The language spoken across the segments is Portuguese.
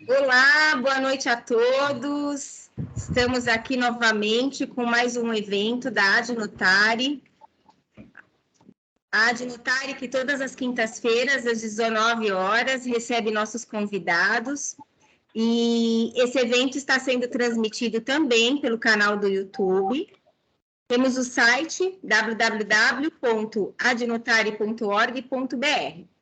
Olá, boa noite a todos. Estamos aqui novamente com mais um evento da Adnotare. A Adnotare, que todas as quintas-feiras, às 19 horas, recebe nossos convidados. E esse evento está sendo transmitido também pelo canal do YouTube. Temos o site www.adnotare.org.br.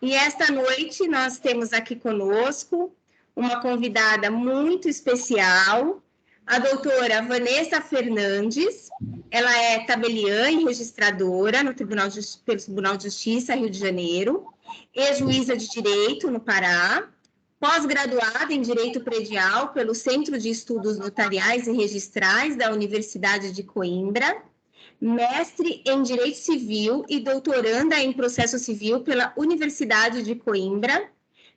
E esta noite nós temos aqui conosco uma convidada muito especial, a doutora Vanessa Fernandes. Ela é tabeliã e registradora no pelo Tribunal de Justiça, Rio de Janeiro, e juíza de Direito no Pará, pós-graduada em Direito Predial pelo Centro de Estudos Notariais e Registrais da Universidade de Coimbra, mestre em Direito Civil e doutoranda em Processo Civil pela Universidade de Coimbra,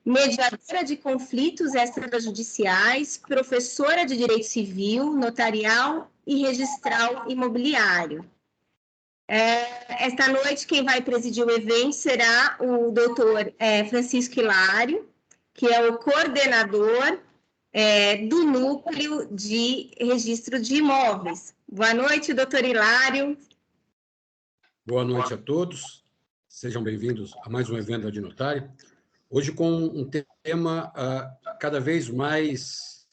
mediadora de conflitos extrajudiciais, professora de Direito Civil, Notarial e Registral Imobiliário. Esta noite, quem vai presidir o evento será o doutor Francisco Hilário, que é o coordenador do Núcleo de Registro de Imóveis. Boa noite, doutor Hilário. Boa noite a todos. Sejam bem-vindos a mais um evento da Adnotare. Hoje com um tema cada vez mais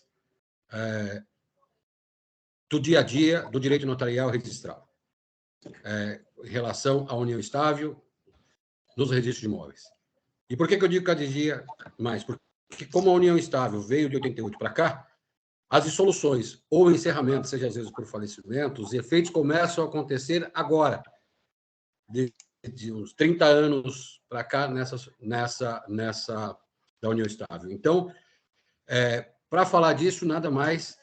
do dia a dia do direito notarial registral, em relação à união estável nos registros de imóveis. E por que eu digo cada dia mais? Porque como a união estável veio de 88 para cá, as dissoluções ou encerramentos, seja às vezes por falecimento, os efeitos começam a acontecer agora, de uns 30 anos para cá, nessa da união estável. Então, para falar disso, nada mais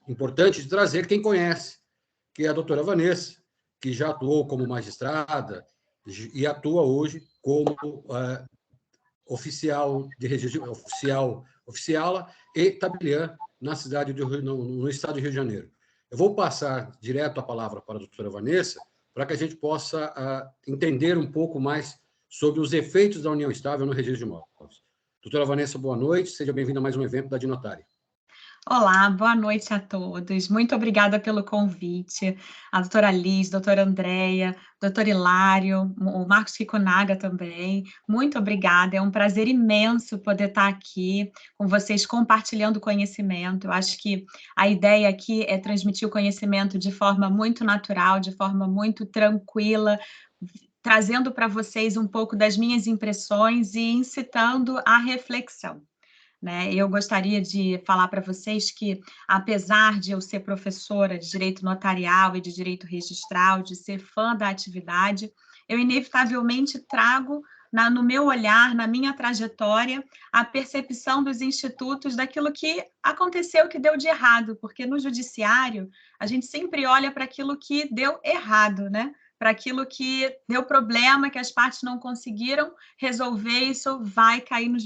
importante de trazer quem conhece, que é a doutora Vanessa, que já atuou como magistrada e atua hoje como oficial de registro, oficiala e tabeliã na cidade no estado de Rio de Janeiro. Eu vou passar direto a palavra para a doutora Vanessa, para que a gente possa entender um pouco mais sobre os efeitos da união estável no registro de imóveis. Doutora Vanessa, boa noite, seja bem-vinda a mais um evento da Adnotare. Olá, boa noite a todos. Muito obrigada pelo convite. A doutora Liz, doutora Andréia, doutor Hilário, o Marcos Kikunaga também. Muito obrigada. É um prazer imenso poder estar aqui com vocês compartilhando conhecimento. Eu acho que a ideia aqui é transmitir o conhecimento de forma muito natural, de forma muito tranquila, trazendo para vocês um pouco das minhas impressões e incitando a reflexão. Eu gostaria de falar para vocês que, apesar de eu ser professora de direito notarial e de direito registral, de ser fã da atividade, eu inevitavelmente trago no meu olhar, na minha trajetória, a percepção dos institutos daquilo que aconteceu, que deu de errado, porque no judiciário a gente sempre olha para aquilo que deu errado, para aquilo que deu problema, que as partes não conseguiram resolver, isso vai cair no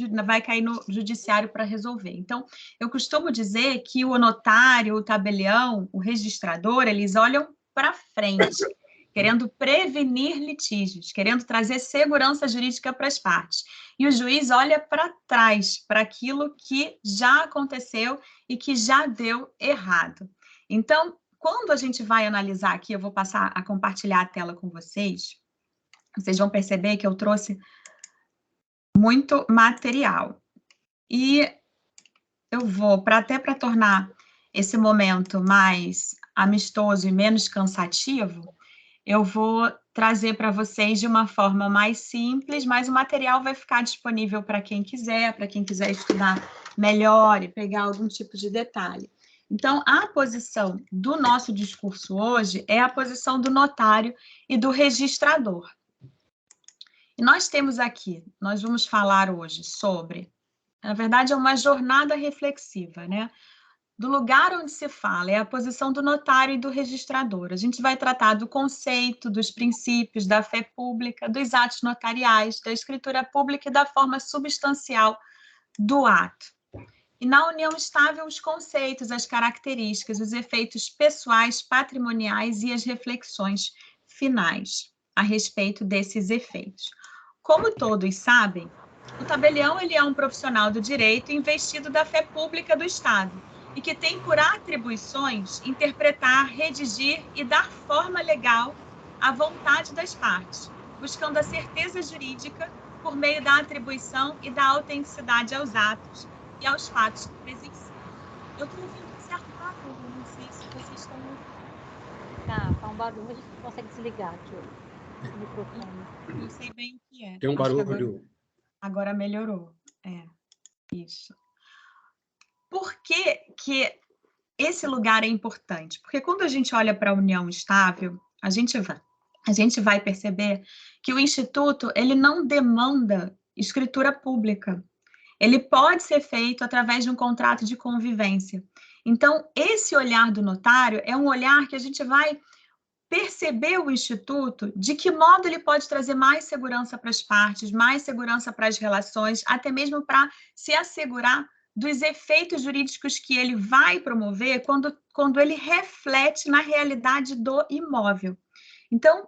judiciário para resolver. Então, eu costumo dizer que o notário, o tabelião, o registrador, eles olham para frente, querendo prevenir litígios, querendo trazer segurança jurídica para as partes. E o juiz olha para trás, para aquilo que já aconteceu e que já deu errado. Então, quando a gente vai analisar aqui, eu vou passar a compartilhar a tela com vocês, vocês vão perceber que eu trouxe muito material. E eu vou, até para tornar esse momento mais amistoso e menos cansativo, eu vou trazer para vocês de uma forma mais simples, mas o material vai ficar disponível para quem quiser estudar melhor e pegar algum tipo de detalhe. Então, a posição do nosso discurso hoje é a posição do notário e do registrador. E nós temos aqui, nós vamos falar hoje sobre, na verdade, é uma jornada reflexiva, do lugar onde se fala, é a posição do notário e do registrador. A gente vai tratar do conceito, dos princípios, da fé pública, dos atos notariais, da escritura pública e da forma substancial do ato. E na união estável, os conceitos, as características, os efeitos pessoais, patrimoniais e as reflexões finais a respeito desses efeitos. Como todos sabem, O tabelião ele é um profissional do direito investido da fé pública do Estado e que tem por atribuições interpretar, redigir e dar forma legal à vontade das partes, buscando a certeza jurídica por meio da atribuição e da autenticidade aos atos e aos fatos que presenciam. Eu estou ouvindo um certo barulho, não sei se vocês estão ouvindo. Tá um barulho, a gente não consegue desligar aqui o microfone. Não sei bem o que é. Tem um barulho. Agora melhorou. Isso. Por que esse lugar é importante? Porque quando a gente olha para a união estável, a gente vai perceber que o Instituto ele não demanda escritura pública. Ele pode ser feito através de um contrato de convivência. Então, esse olhar do notário é um olhar que a gente vai perceber o Instituto, de que modo ele pode trazer mais segurança para as partes, mais segurança para as relações, até mesmo para se assegurar dos efeitos jurídicos que ele vai promover quando ele reflete na realidade do imóvel. Então,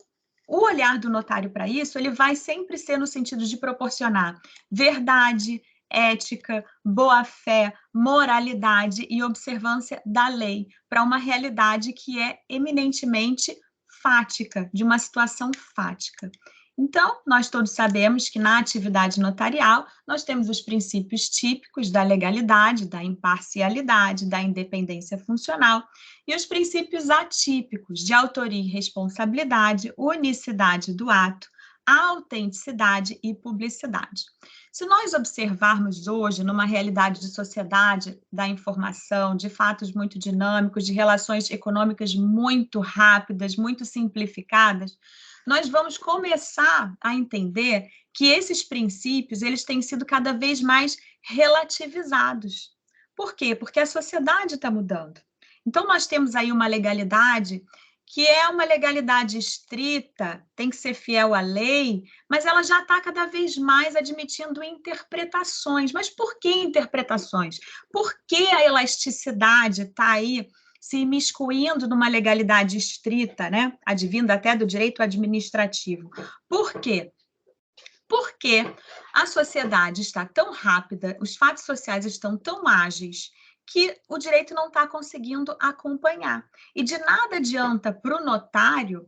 o olhar do notário para isso, ele vai sempre ser no sentido de proporcionar verdade, ética, boa-fé, moralidade e observância da lei para uma realidade que é eminentemente fática, de uma situação fática. Então, nós todos sabemos que na atividade notarial, nós temos os princípios típicos da legalidade, da imparcialidade, da independência funcional, e os princípios atípicos de autoria e responsabilidade, unicidade do ato, autenticidade e publicidade. Se nós observarmos hoje, numa realidade de sociedade da informação, de fatos muito dinâmicos, de relações econômicas muito rápidas, muito simplificadas, nós vamos começar a entender que esses princípios eles têm sido cada vez mais relativizados. Por quê? Porque a sociedade está mudando. Então, nós temos aí uma legalidade que é uma legalidade estrita, tem que ser fiel à lei, mas ela já está cada vez mais admitindo interpretações. Mas por que interpretações? Por que a elasticidade está aí se imiscuindo numa legalidade estrita, né? Advindo até do direito administrativo? Por quê? Porque a sociedade está tão rápida, os fatos sociais estão tão ágeis, que o direito não está conseguindo acompanhar. E de nada adianta para o notário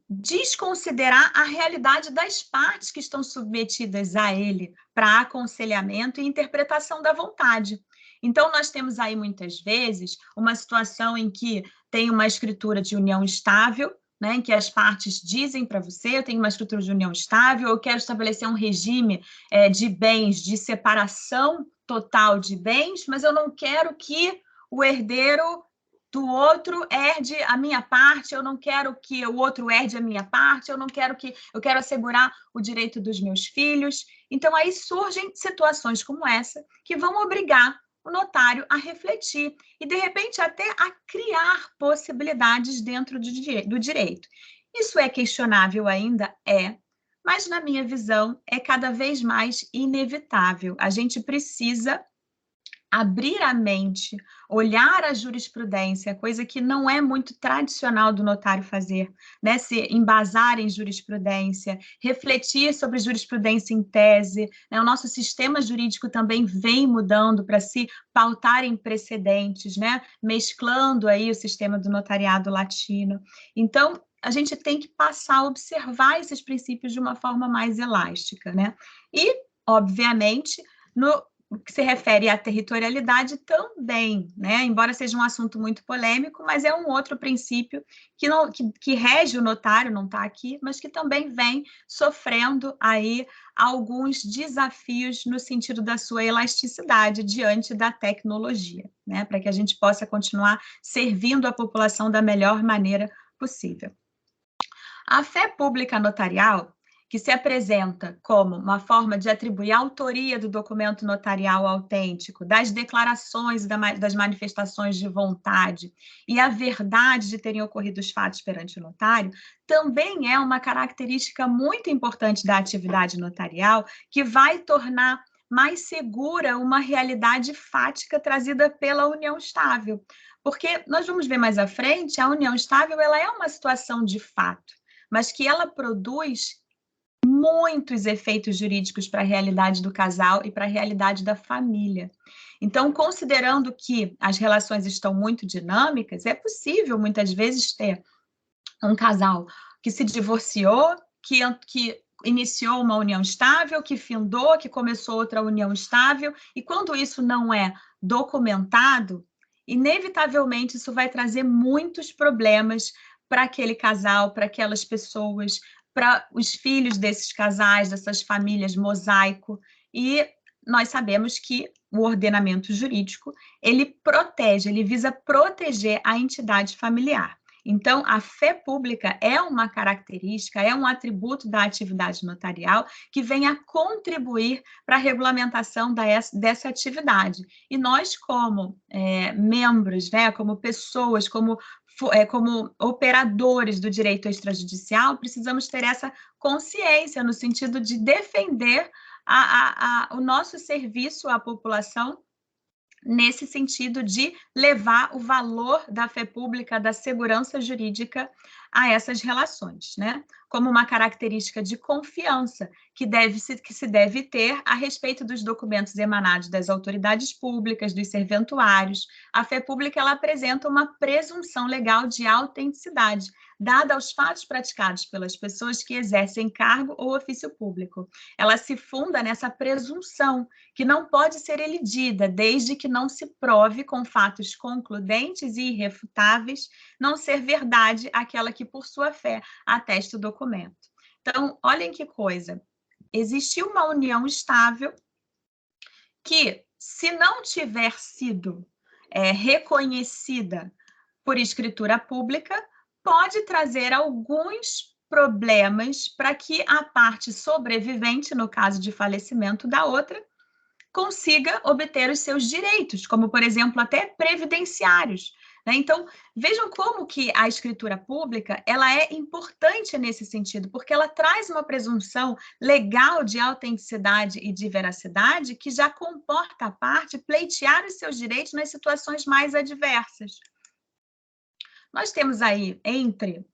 desconsiderar a realidade das partes que estão submetidas a ele para aconselhamento e interpretação da vontade. Então, nós temos aí, muitas vezes, uma situação em que tem uma escritura de união estável, né, em que as partes dizem para você, eu tenho uma estrutura de união estável, eu quero estabelecer um regime de bens de separação total de bens, mas eu não quero que o herdeiro do outro herde a minha parte, eu não quero que o outro herde a minha parte, eu quero assegurar o direito dos meus filhos. Então, aí surgem situações como essa que vão obrigar o notário a refletir e, de repente, até a criar possibilidades dentro do direito. Isso é questionável ainda? É, mas, na minha visão, é cada vez mais inevitável. A gente precisa abrir a mente, olhar a jurisprudência, coisa que não é muito tradicional do notário fazer, né? Se embasar em jurisprudência, refletir sobre jurisprudência em tese, né? O nosso sistema jurídico também vem mudando para se pautar em precedentes, né? Mesclando aí o sistema do notariado latino. Então, a gente tem que passar a observar esses princípios de uma forma mais elástica, né? E, obviamente, no que se refere à territorialidade também, né? Embora seja um assunto muito polêmico, mas é um outro princípio que rege o notário, não está aqui, mas que também vem sofrendo aí alguns desafios no sentido da sua elasticidade diante da tecnologia, né? Para que a gente possa continuar servindo a população da melhor maneira possível. A fé pública notarial, que se apresenta como uma forma de atribuir a autoria do documento notarial autêntico, das declarações e das manifestações de vontade e a verdade de terem ocorrido os fatos perante o notário, também é uma característica muito importante da atividade notarial que vai tornar mais segura uma realidade fática trazida pela união estável. Porque nós vamos ver mais à frente, a união estável ela é uma situação de fato, mas que ela produz muitos efeitos jurídicos para a realidade do casal e para a realidade da família. Então, considerando que as relações estão muito dinâmicas, é possível, muitas vezes, ter um casal que se divorciou, que iniciou uma união estável, que findou, que começou outra união estável, e quando isso não é documentado, inevitavelmente isso vai trazer muitos problemas para aquele casal, para aquelas pessoas, para os filhos desses casais, dessas famílias mosaico, e nós sabemos que o ordenamento jurídico, ele protege, ele visa proteger a entidade familiar. Então, a fé pública é uma característica, é um atributo da atividade notarial que vem a contribuir para a regulamentação dessa atividade. E nós, como membros, né, como pessoas, como operadores do direito extrajudicial, precisamos ter essa consciência no sentido de defender o nosso serviço à população, nesse sentido de levar o valor da fé pública, da segurança jurídica a essas relações, né? Como uma característica de confiança que se deve ter a respeito dos documentos emanados das autoridades públicas, dos serventuários. A fé pública, ela apresenta uma presunção legal de autenticidade, dada aos fatos praticados pelas pessoas que exercem cargo ou ofício público. Ela se funda nessa presunção, que não pode ser elidida, desde que não se prove com fatos concludentes e irrefutáveis não ser verdade aquela que, por sua fé, atesta o documento. Então, olhem que coisa. Existiu uma união estável que, se não tiver sido reconhecida por escritura pública, pode trazer alguns problemas para que a parte sobrevivente, no caso de falecimento da outra, consiga obter os seus direitos, como, por exemplo, até previdenciários, né? Então, vejam como que a escritura pública, ela é importante nesse sentido, porque ela traz uma presunção legal de autenticidade e de veracidade que já comporta a parte pleitear os seus direitos nas situações mais adversas. Nós temos aí, entre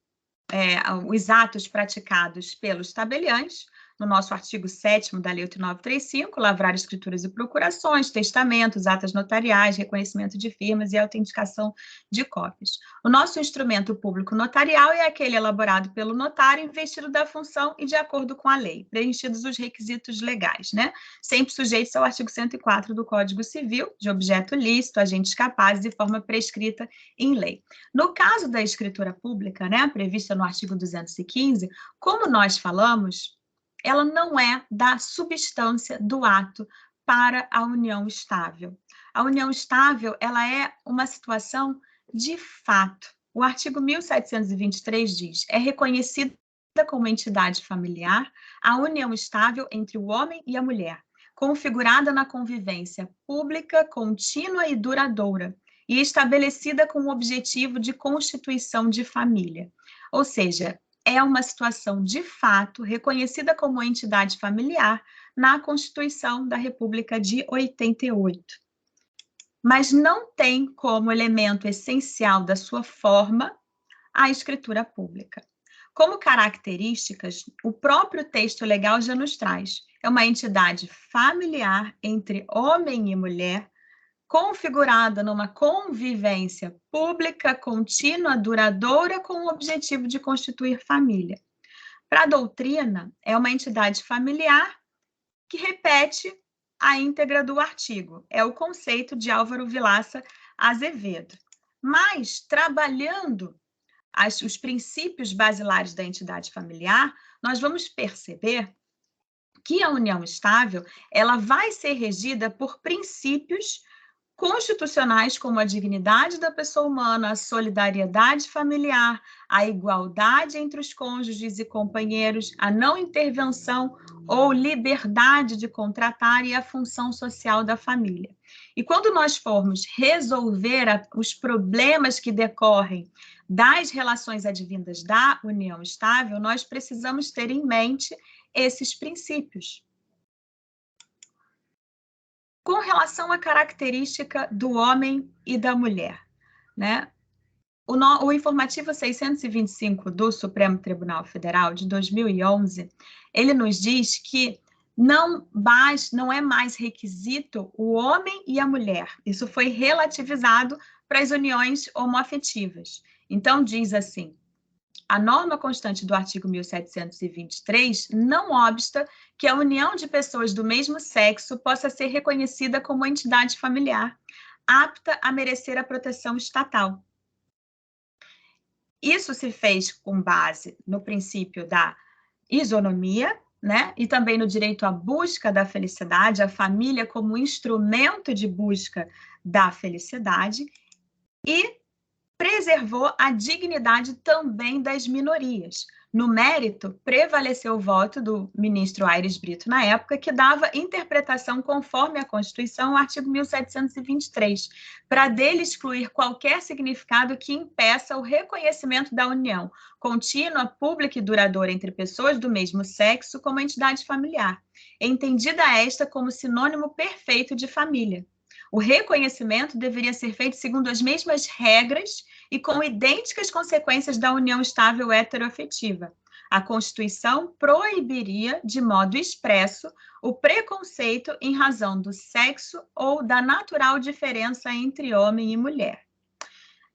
os atos praticados pelos tabeliães, no nosso artigo 7º da Lei 8.935, lavrar escrituras e procurações, testamentos, atas notariais, reconhecimento de firmas e autenticação de cópias. O nosso instrumento público notarial é aquele elaborado pelo notário, investido da função e de acordo com a lei, preenchidos os requisitos legais, né? Sempre sujeitos ao artigo 104 do Código Civil, de objeto lícito, agentes capazes e forma prescrita em lei. No caso da escritura pública, né, prevista no artigo 215, como nós falamos, ela não é da substância do ato para a união estável. A união estável, ela é uma situação de fato. O artigo 1723 diz: é reconhecida como entidade familiar a união estável entre o homem e a mulher, configurada na convivência pública, contínua e duradoura, e estabelecida com o objetivo de constituição de família. Ou seja, é uma situação de fato reconhecida como entidade familiar na Constituição da República de 88. Mas não tem como elemento essencial da sua forma a escritura pública. Como características, o próprio texto legal já nos traz. É uma entidade familiar entre homem e mulher, configurada numa convivência pública, contínua, duradoura, com o objetivo de constituir família. Para a doutrina, é uma entidade familiar que repete a íntegra do artigo. É o conceito de Álvaro Vilaça Azevedo. Mas, trabalhando os princípios basilares da entidade familiar, nós vamos perceber que a união estável, ela vai ser regida por princípios constitucionais como a dignidade da pessoa humana, a solidariedade familiar, a igualdade entre os cônjuges e companheiros, a não intervenção ou liberdade de contratar e a função social da família. E quando nós formos resolver os problemas que decorrem das relações advindas da união estável, nós precisamos ter em mente esses princípios. Com relação à característica do homem e da mulher, né? o informativo 625 do Supremo Tribunal Federal, de 2011, ele nos diz que não é mais requisito o homem e a mulher. Isso foi relativizado para as uniões homoafetivas. Então, diz assim: a norma constante do artigo 1723 não obsta que a união de pessoas do mesmo sexo possa ser reconhecida como entidade familiar, apta a merecer a proteção estatal. Isso se fez com base no princípio da isonomia, né? E também no direito à busca da felicidade, a família como instrumento de busca da felicidade, e preservou a dignidade também das minorias. No mérito, prevaleceu o voto do ministro Aires Brito, na época, que dava interpretação conforme a Constituição, o artigo 1723, para dele excluir qualquer significado que impeça o reconhecimento da união contínua, pública e duradoura entre pessoas do mesmo sexo como entidade familiar, entendida esta como sinônimo perfeito de família. O reconhecimento deveria ser feito segundo as mesmas regras e com idênticas consequências da união estável heteroafetiva. A Constituição proibiria, de modo expresso, o preconceito em razão do sexo ou da natural diferença entre homem e mulher.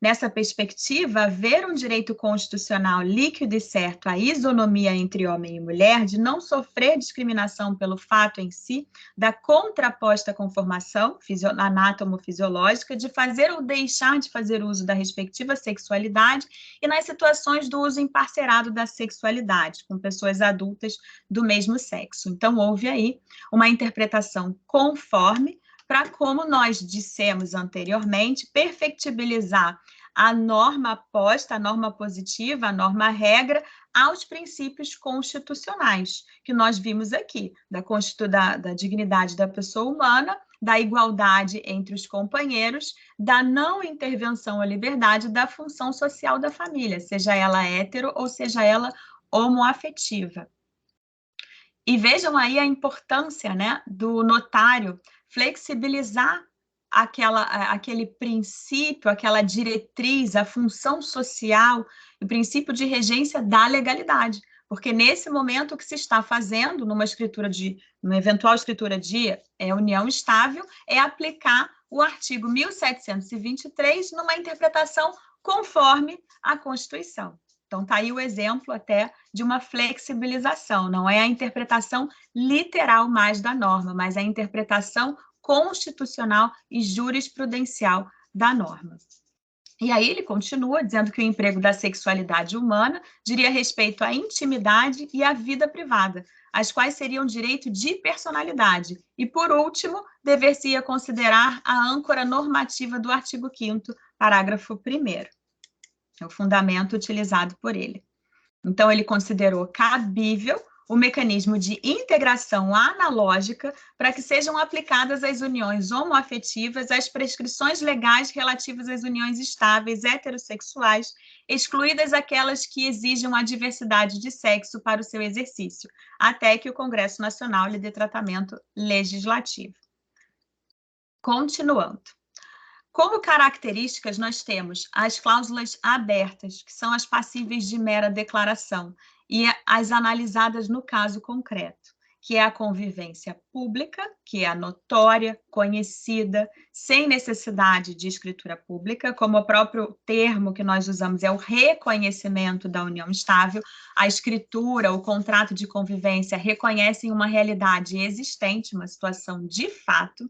Nessa perspectiva, haver um direito constitucional líquido e certo à isonomia entre homem e mulher, de não sofrer discriminação pelo fato em si, da contraposta conformação anátomo-fisiológica, de fazer ou deixar de fazer uso da respectiva sexualidade e nas situações do uso emparcerado da sexualidade, com pessoas adultas do mesmo sexo. Então, houve aí uma interpretação conforme para, como nós dissemos anteriormente, perfectibilizar a norma posta, a norma positiva, a norma regra, aos princípios constitucionais, que nós vimos aqui, da dignidade da pessoa humana, da igualdade entre os companheiros, da não intervenção à liberdade, da função social da família, seja ela hétero ou seja ela homoafetiva. E vejam aí a importância, né, do notário flexibilizar aquele princípio, aquela diretriz, a função social, o princípio de regência da legalidade. Porque nesse momento o que se está fazendo numa eventual escritura de união estável é aplicar o artigo 1723 numa interpretação conforme a Constituição. Então, está aí o exemplo até de uma flexibilização, não é a interpretação literal mais da norma, mas a interpretação constitucional e jurisprudencial da norma. E aí ele continua dizendo que o emprego da sexualidade humana diria respeito à intimidade e à vida privada, as quais seriam direito de personalidade. E, por último, dever-se-ia considerar a âncora normativa do artigo 5º, parágrafo 1º. É o fundamento utilizado por ele. Então, ele considerou cabível o mecanismo de integração analógica para que sejam aplicadas às uniões homoafetivas as prescrições legais relativas às uniões estáveis heterossexuais, excluídas aquelas que exijam a diversidade de sexo para o seu exercício, até que o Congresso Nacional lhe dê tratamento legislativo. Continuando. Como características, nós temos as cláusulas abertas, que são as passíveis de mera declaração, e as analisadas no caso concreto, que é a convivência pública, que é a notória, conhecida, sem necessidade de escritura pública, como o próprio termo que nós usamos é o reconhecimento da união estável, a escritura, o contrato de convivência reconhecem uma realidade existente, uma situação de fato,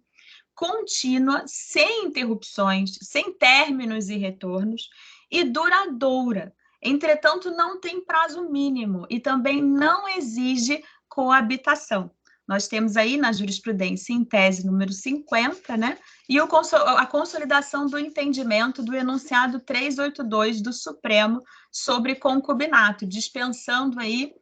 contínua, sem interrupções, sem términos e retornos, e duradoura. Entretanto, não tem prazo mínimo e também não exige coabitação. Nós temos aí na jurisprudência em tese número 50, né? E a consolidação do entendimento do enunciado 382 do Supremo sobre concubinato, dispensando aí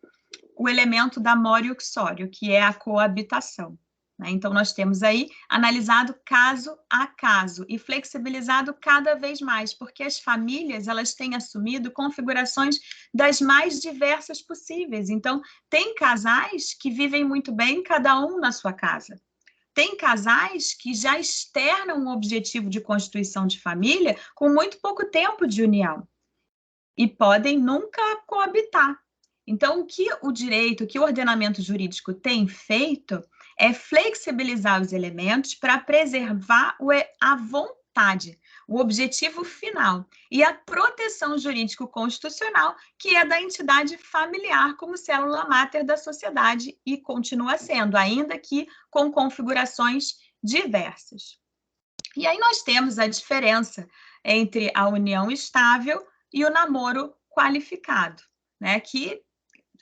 o elemento da mora uxório, que é a coabitação. Então, nós temos aí analisado caso a caso e flexibilizado cada vez mais, porque as famílias, elas têm assumido configurações das mais diversas possíveis. Então, tem casais que vivem muito bem, cada um na sua casa. Tem casais que já externam um objetivo de constituição de família com muito pouco tempo de união. e podem nunca coabitar. Então, o que o direito, o que o ordenamento jurídico tem feito é flexibilizar os elementos para preservar a vontade, o objetivo final e a proteção jurídico-constitucional, que é da entidade familiar como célula máter da sociedade e continua sendo, ainda que com configurações diversas. E aí nós temos a diferença entre a união estável e o namoro qualificado, né? Que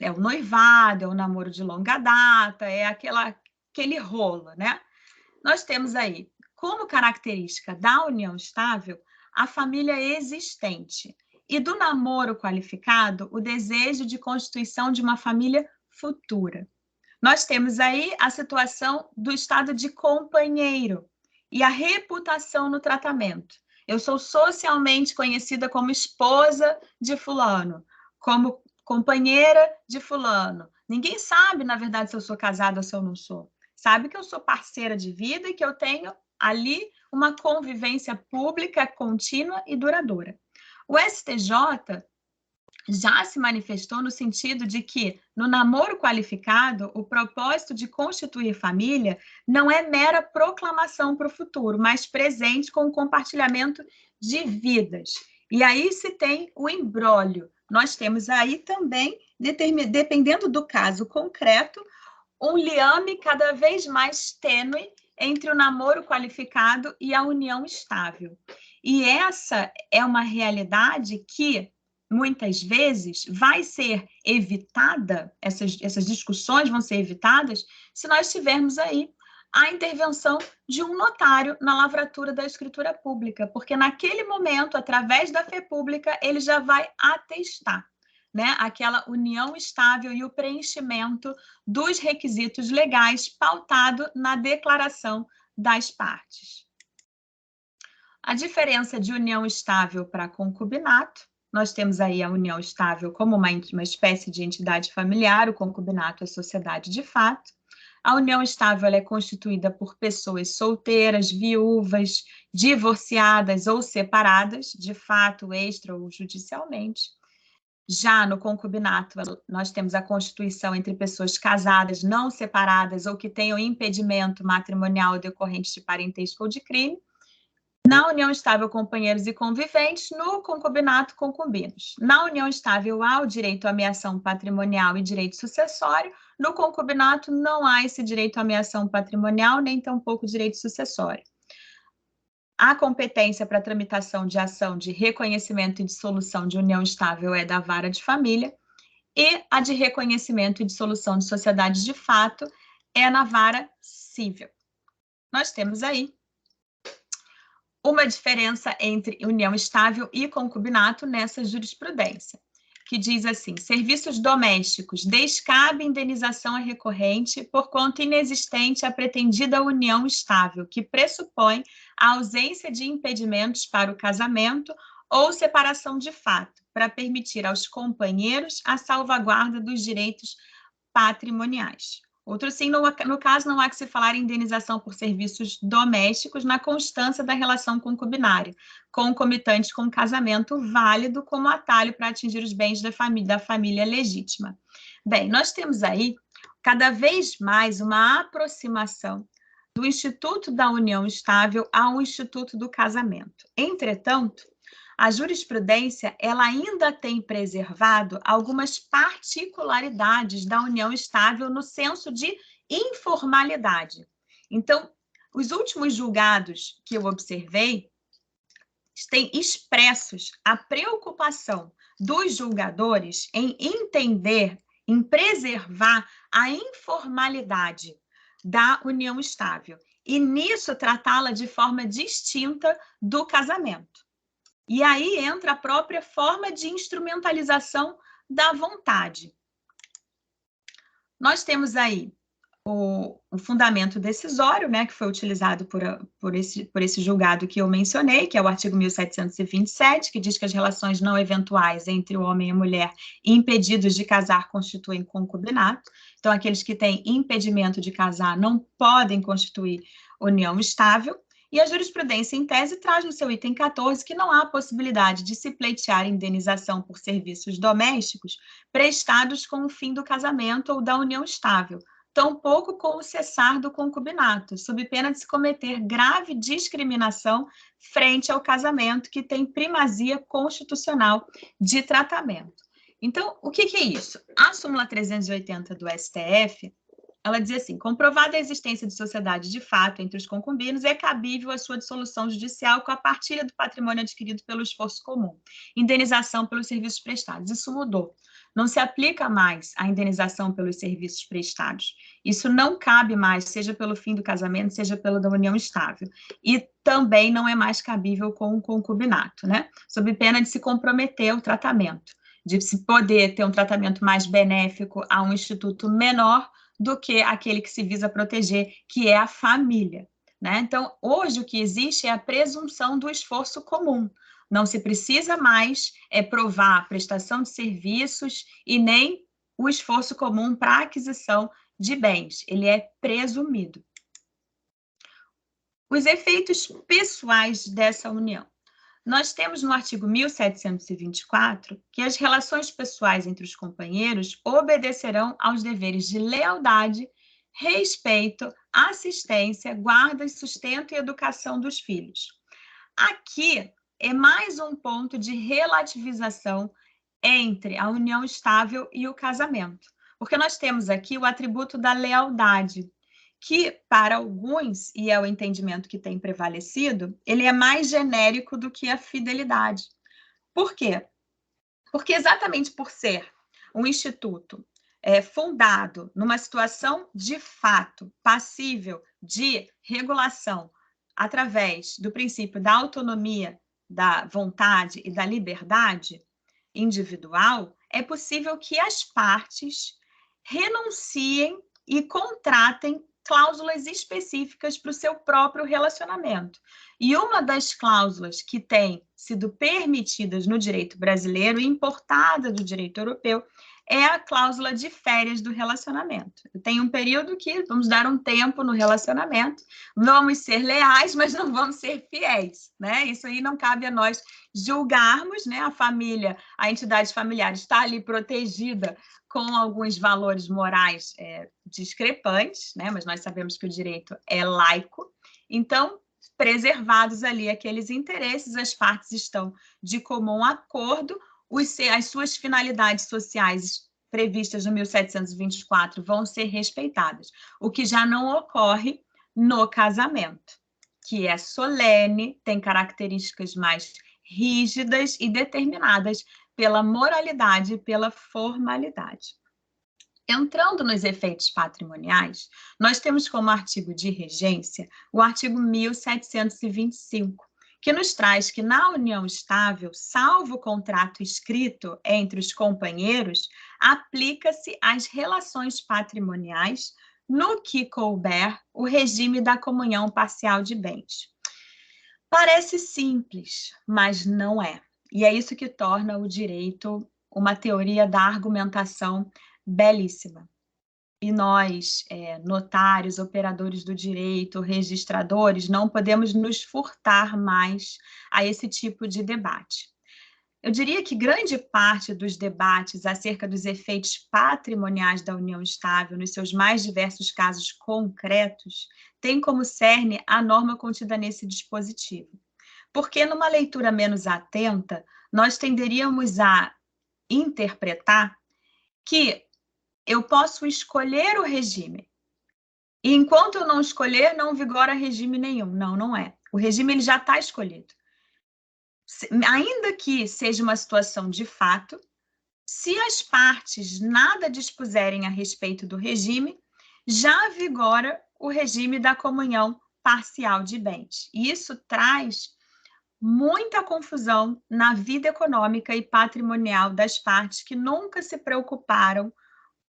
é o noivado, é o namoro de longa data, é aquele rolo, né? Nós temos aí, como característica da união estável, a família existente. E do namoro qualificado, o desejo de constituição de uma família futura. Nós temos aí a situação do estado de companheiro e a reputação no tratamento. Eu sou socialmente conhecida como esposa de fulano, como companheira de fulano. Ninguém sabe, na verdade, se eu sou casada ou se eu não sou. Sabe que eu sou parceira de vida e que eu tenho ali uma convivência pública contínua e duradoura. O STJ já se manifestou no sentido de que, no namoro qualificado, o propósito de constituir família não é mera proclamação para o futuro, mas presente com o compartilhamento de vidas. E aí se tem o imbróglio. Nós temos aí também, dependendo do caso concreto, um liame cada vez mais tênue entre o namoro qualificado e a união estável. E essa é uma realidade que, muitas vezes, vai ser evitada, essas discussões vão ser evitadas, se nós tivermos aí a intervenção de um notário na lavratura da escritura pública, porque naquele momento, através da fé pública, ele já vai atestar, né, aquela união estável e o preenchimento dos requisitos legais pautado na declaração das partes. A diferença de união estável para concubinato, nós temos aí a união estável como uma espécie de entidade familiar, o concubinato é sociedade de fato. A união estável ela é constituída por pessoas solteiras, viúvas, divorciadas ou separadas, de fato, extra ou judicialmente. Já no concubinato, nós temos a constituição entre pessoas casadas, não separadas ou que tenham impedimento matrimonial decorrente de parentesco ou de crime. Na união estável, companheiros e conviventes, no concubinato, concubinos. Na união estável, há o direito à ameação patrimonial e direito sucessório. No concubinato, não há esse direito à ameação patrimonial, nem tampouco direito sucessório. A competência para tramitação de ação de reconhecimento e dissolução de união estável é da vara de família, e a de reconhecimento e dissolução de sociedades de fato é na vara civil. Nós temos aí uma diferença entre união estável e concubinato nessa jurisprudência, que diz assim: serviços domésticos, descabe indenização a recorrente por conta inexistente a pretendida união estável, que pressupõe a ausência de impedimentos para o casamento ou separação de fato, para permitir aos companheiros a salvaguarda dos direitos patrimoniais. Outro sim, no caso, não há que se falar em indenização por serviços domésticos na constância da relação concubinária, concomitante com casamento válido como atalho para atingir os bens da família legítima. Bem, nós temos aí, cada vez mais, uma aproximação do Instituto da União Estável ao Instituto do Casamento. Entretanto, a jurisprudência ela ainda tem preservado algumas particularidades da união estável no senso de informalidade. Então, os últimos julgados que eu observei têm expressos a preocupação dos julgadores em entender, em preservar a informalidade da união estável e, nisso, tratá-la de forma distinta do casamento. E aí entra a própria forma de instrumentalização da vontade. Nós temos aí o fundamento decisório, né, que foi utilizado por esse julgado que eu mencionei, que é o artigo 1727, que diz que as relações não eventuais entre o homem e a mulher impedidos de casar constituem concubinato. Então, aqueles que têm impedimento de casar não podem constituir união estável. E a jurisprudência, em tese, traz no seu item 14 que não há possibilidade de se pleitear indenização por serviços domésticos prestados com o fim do casamento ou da união estável, tampouco com o cessar do concubinato, sob pena de se cometer grave discriminação frente ao casamento que tem primazia constitucional de tratamento. Então, o que é isso? A súmula 380 do STF, ela diz assim: comprovada a existência de sociedade de fato entre os concubinos, é cabível a sua dissolução judicial com a partilha do patrimônio adquirido pelo esforço comum, indenização pelos serviços prestados. Isso mudou. Não se aplica mais a indenização pelos serviços prestados. Isso não cabe mais, seja pelo fim do casamento, seja pela da união estável. E também não é mais cabível com o concubinato, né? Sob pena de se comprometer o tratamento, de se poder ter um tratamento mais benéfico a um instituto menor do que aquele que se visa proteger, que é a família, né? Então, hoje o que existe é a presunção do esforço comum. Não se precisa mais provar a prestação de serviços e nem o esforço comum para a aquisição de bens. Ele é presumido. Os efeitos pessoais dessa união. Nós temos no artigo 1724 que as relações pessoais entre os companheiros obedecerão aos deveres de lealdade, respeito, assistência, guarda, sustento e educação dos filhos. Aqui é mais um ponto de relativização entre a união estável e o casamento, porque nós temos aqui o atributo da lealdade, que para alguns, e é o entendimento que tem prevalecido, ele é mais genérico do que a fidelidade. Por quê? Porque exatamente por ser um instituto fundado numa situação de fato passível de regulação através do princípio da autonomia, da vontade e da liberdade individual, é possível que as partes renunciem e contratem cláusulas específicas para o seu próprio relacionamento. E uma das cláusulas que tem sido permitidas no direito brasileiro e importada do direito europeu é a cláusula de férias do relacionamento. Tem um período que vamos dar um tempo no relacionamento, vamos ser leais, mas não vamos ser fiéis, né? Isso aí não cabe a nós julgarmos, né? A família, a entidade familiar está ali protegida com alguns valores morais discrepantes, né? Mas nós sabemos que o direito é laico, então, preservados ali aqueles interesses, as partes estão de comum acordo, as suas finalidades sociais previstas no 1724 vão ser respeitadas, o que já não ocorre no casamento, que é solene, tem características mais rígidas e determinadas pela moralidade e pela formalidade. Entrando nos efeitos patrimoniais, nós temos como artigo de regência o artigo 1725, que nos traz que na união estável, salvo o contrato escrito entre os companheiros, aplica-se às relações patrimoniais, no que couber o regime da comunhão parcial de bens. Parece simples, mas não é. E é isso que torna o direito uma teoria da argumentação belíssima. E nós, notários, operadores do direito, registradores, não podemos nos furtar mais a esse tipo de debate. Eu diria que grande parte dos debates acerca dos efeitos patrimoniais da união estável, nos seus mais diversos casos concretos, tem como cerne a norma contida nesse dispositivo. Porque numa leitura menos atenta, nós tenderíamos a interpretar que eu posso escolher o regime. E enquanto eu não escolher, não vigora regime nenhum. Não, não é. O regime ele já está escolhido. Ainda que seja uma situação de fato, se as partes nada dispuserem a respeito do regime, já vigora o regime da comunhão parcial de bens. E isso traz muita confusão na vida econômica e patrimonial das partes que nunca se preocuparam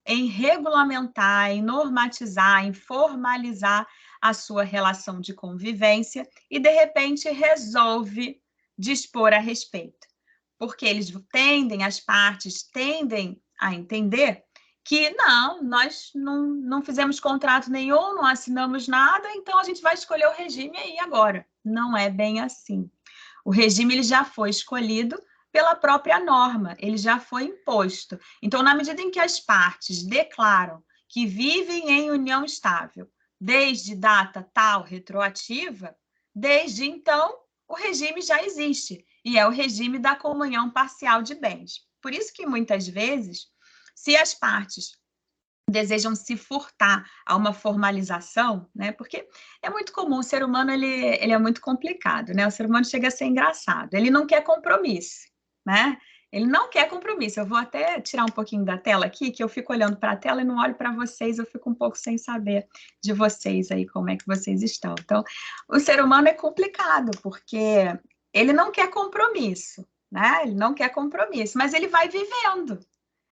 em regulamentar, em normatizar, em formalizar a sua relação de convivência e, de repente, resolve dispor a respeito. Porque as partes tendem a entender que não, nós não fizemos contrato nenhum, não assinamos nada, então a gente vai escolher o regime aí agora. Não é bem assim. O regime ele já foi escolhido pela própria norma, ele já foi imposto. Então, na medida em que as partes declaram que vivem em união estável desde data tal retroativa, desde então, o regime já existe, e é o regime da comunhão parcial de bens. Por isso que, muitas vezes, se as partes desejam se furtar a uma formalização, né? Porque é muito comum, o ser humano ele é muito complicado, né? O ser humano chega a ser engraçado, ele não quer compromisso, né? Ele não quer compromisso. Eu vou até tirar um pouquinho da tela aqui, que eu fico olhando para a tela e não olho para vocês, eu fico um pouco sem saber de vocês aí, como é que vocês estão. Então, o ser humano é complicado, porque ele não quer compromisso, né? Ele não quer compromisso, mas ele vai vivendo.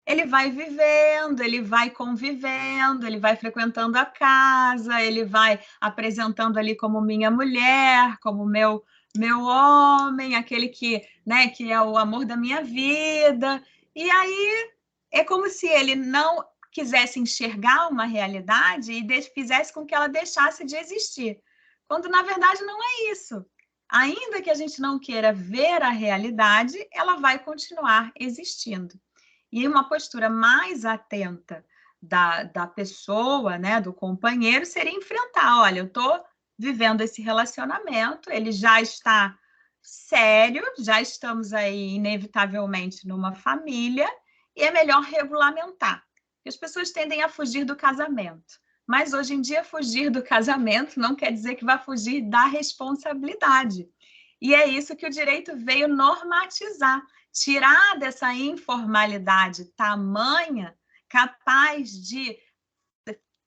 Ele vai vivendo, ele vai convivendo, ele vai frequentando a casa, ele vai apresentando ali como minha mulher, como meu homem, aquele que, né, que é o amor da minha vida. E aí é como se ele não quisesse enxergar uma realidade e fizesse com que ela deixasse de existir, quando na verdade não é isso. Ainda que a gente não queira ver a realidade, ela vai continuar existindo. E uma postura mais atenta da pessoa, né, do companheiro, seria enfrentar, olha, eu estou vivendo esse relacionamento, ele já está sério, já estamos aí inevitavelmente numa família, e é melhor regulamentar. As pessoas tendem a fugir do casamento, mas hoje em dia fugir do casamento não quer dizer que vai fugir da responsabilidade. E é isso que o direito veio normatizar, tirar dessa informalidade tamanha capaz de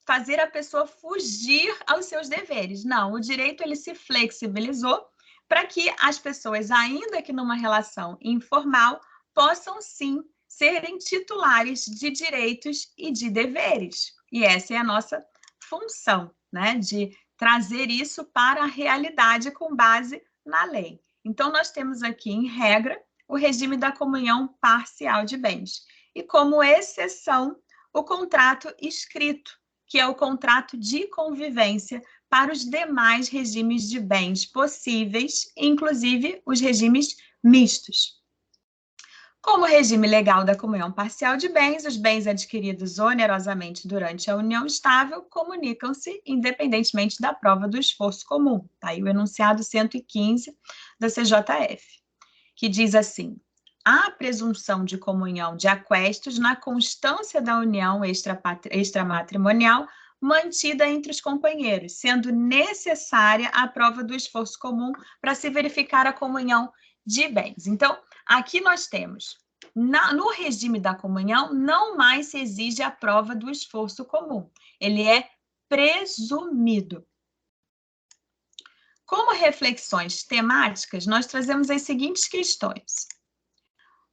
fazer a pessoa fugir aos seus deveres. Não, o direito ele se flexibilizou para que as pessoas, ainda que numa relação informal, possam sim serem titulares de direitos e de deveres. E essa é a nossa função, né, de trazer isso para a realidade com base na lei. Então, nós temos aqui, em regra, o regime da comunhão parcial de bens. E como exceção, o contrato escrito, que é o contrato de convivência para os demais regimes de bens possíveis, inclusive os regimes mistos. Como regime legal da comunhão parcial de bens, os bens adquiridos onerosamente durante a união estável comunicam-se independentemente da prova do esforço comum. Está aí o enunciado 115 da CJF, que diz assim: há presunção de comunhão de aquestos na constância da união extramatrimonial mantida entre os companheiros, sendo necessária a prova do esforço comum para se verificar a comunhão de bens. Então, aqui nós temos, no regime da comunhão, não mais se exige a prova do esforço comum. Ele é presumido. Como reflexões temáticas, nós trazemos as seguintes questões.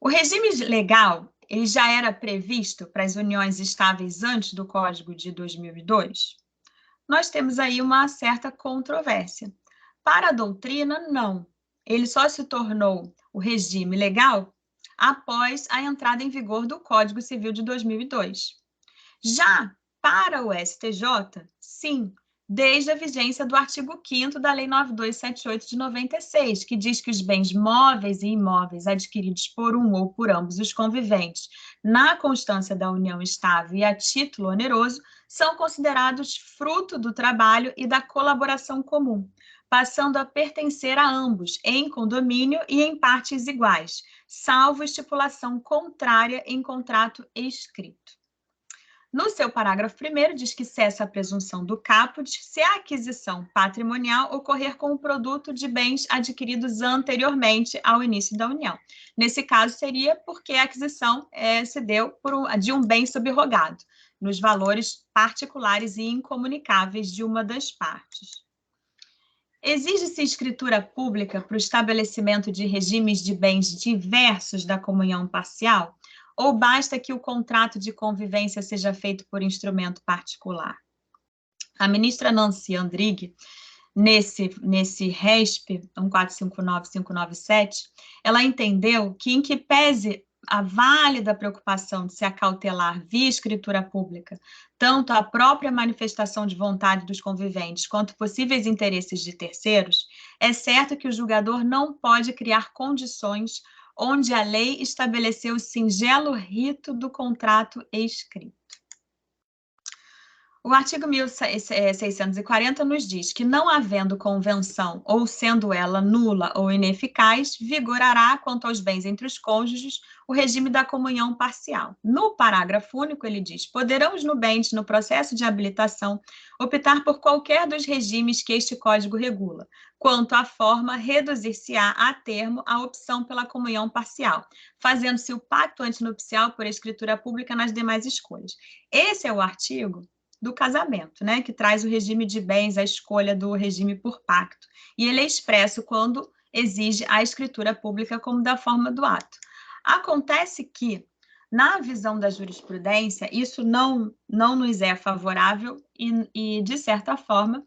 O regime legal, ele já era previsto para as uniões estáveis antes do Código de 2002? Nós temos aí uma certa controvérsia. Para a doutrina, não. Ele só se tornou o regime legal após a entrada em vigor do Código Civil de 2002. Já para o STJ, sim, desde a vigência do artigo 5º da Lei 9278 de 96, que diz que os bens móveis e imóveis adquiridos por um ou por ambos os conviventes na constância da união estável e a título oneroso são considerados fruto do trabalho e da colaboração comum, passando a pertencer a ambos em condomínio e em partes iguais, salvo estipulação contrária em contrato escrito. No seu parágrafo 1º, diz que cessa a presunção do caput se a aquisição patrimonial ocorrer com o produto de bens adquiridos anteriormente ao início da união. Nesse caso, seria porque a aquisição se deu de um bem subrogado, nos valores particulares e incomunicáveis de uma das partes. Exige-se escritura pública para o estabelecimento de regimes de bens diversos da comunhão parcial? Ou basta que o contrato de convivência seja feito por instrumento particular? A ministra Nancy Andrighi, nesse RESP 1459597, ela entendeu que, em que pese a válida preocupação de se acautelar via escritura pública tanto a própria manifestação de vontade dos conviventes quanto possíveis interesses de terceiros, é certo que o julgador não pode criar condições onde a lei estabeleceu o singelo rito do contrato escrito. O artigo 1640 nos diz que, não havendo convenção ou sendo ela nula ou ineficaz, vigorará, quanto aos bens entre os cônjuges, o regime da comunhão parcial. No parágrafo único, ele diz: poderão os nubentes, no processo de habilitação, optar por qualquer dos regimes que este Código regula. Quanto à forma, reduzir-se-á a termo a opção pela comunhão parcial, fazendo-se o pacto antinupcial por escritura pública nas demais escolhas. Esse é o artigo do casamento, né, que traz o regime de bens, a escolha do regime por pacto. E ele é expresso quando exige a escritura pública como da forma do ato. Acontece que, na visão da jurisprudência, isso não nos é favorável e, de certa forma,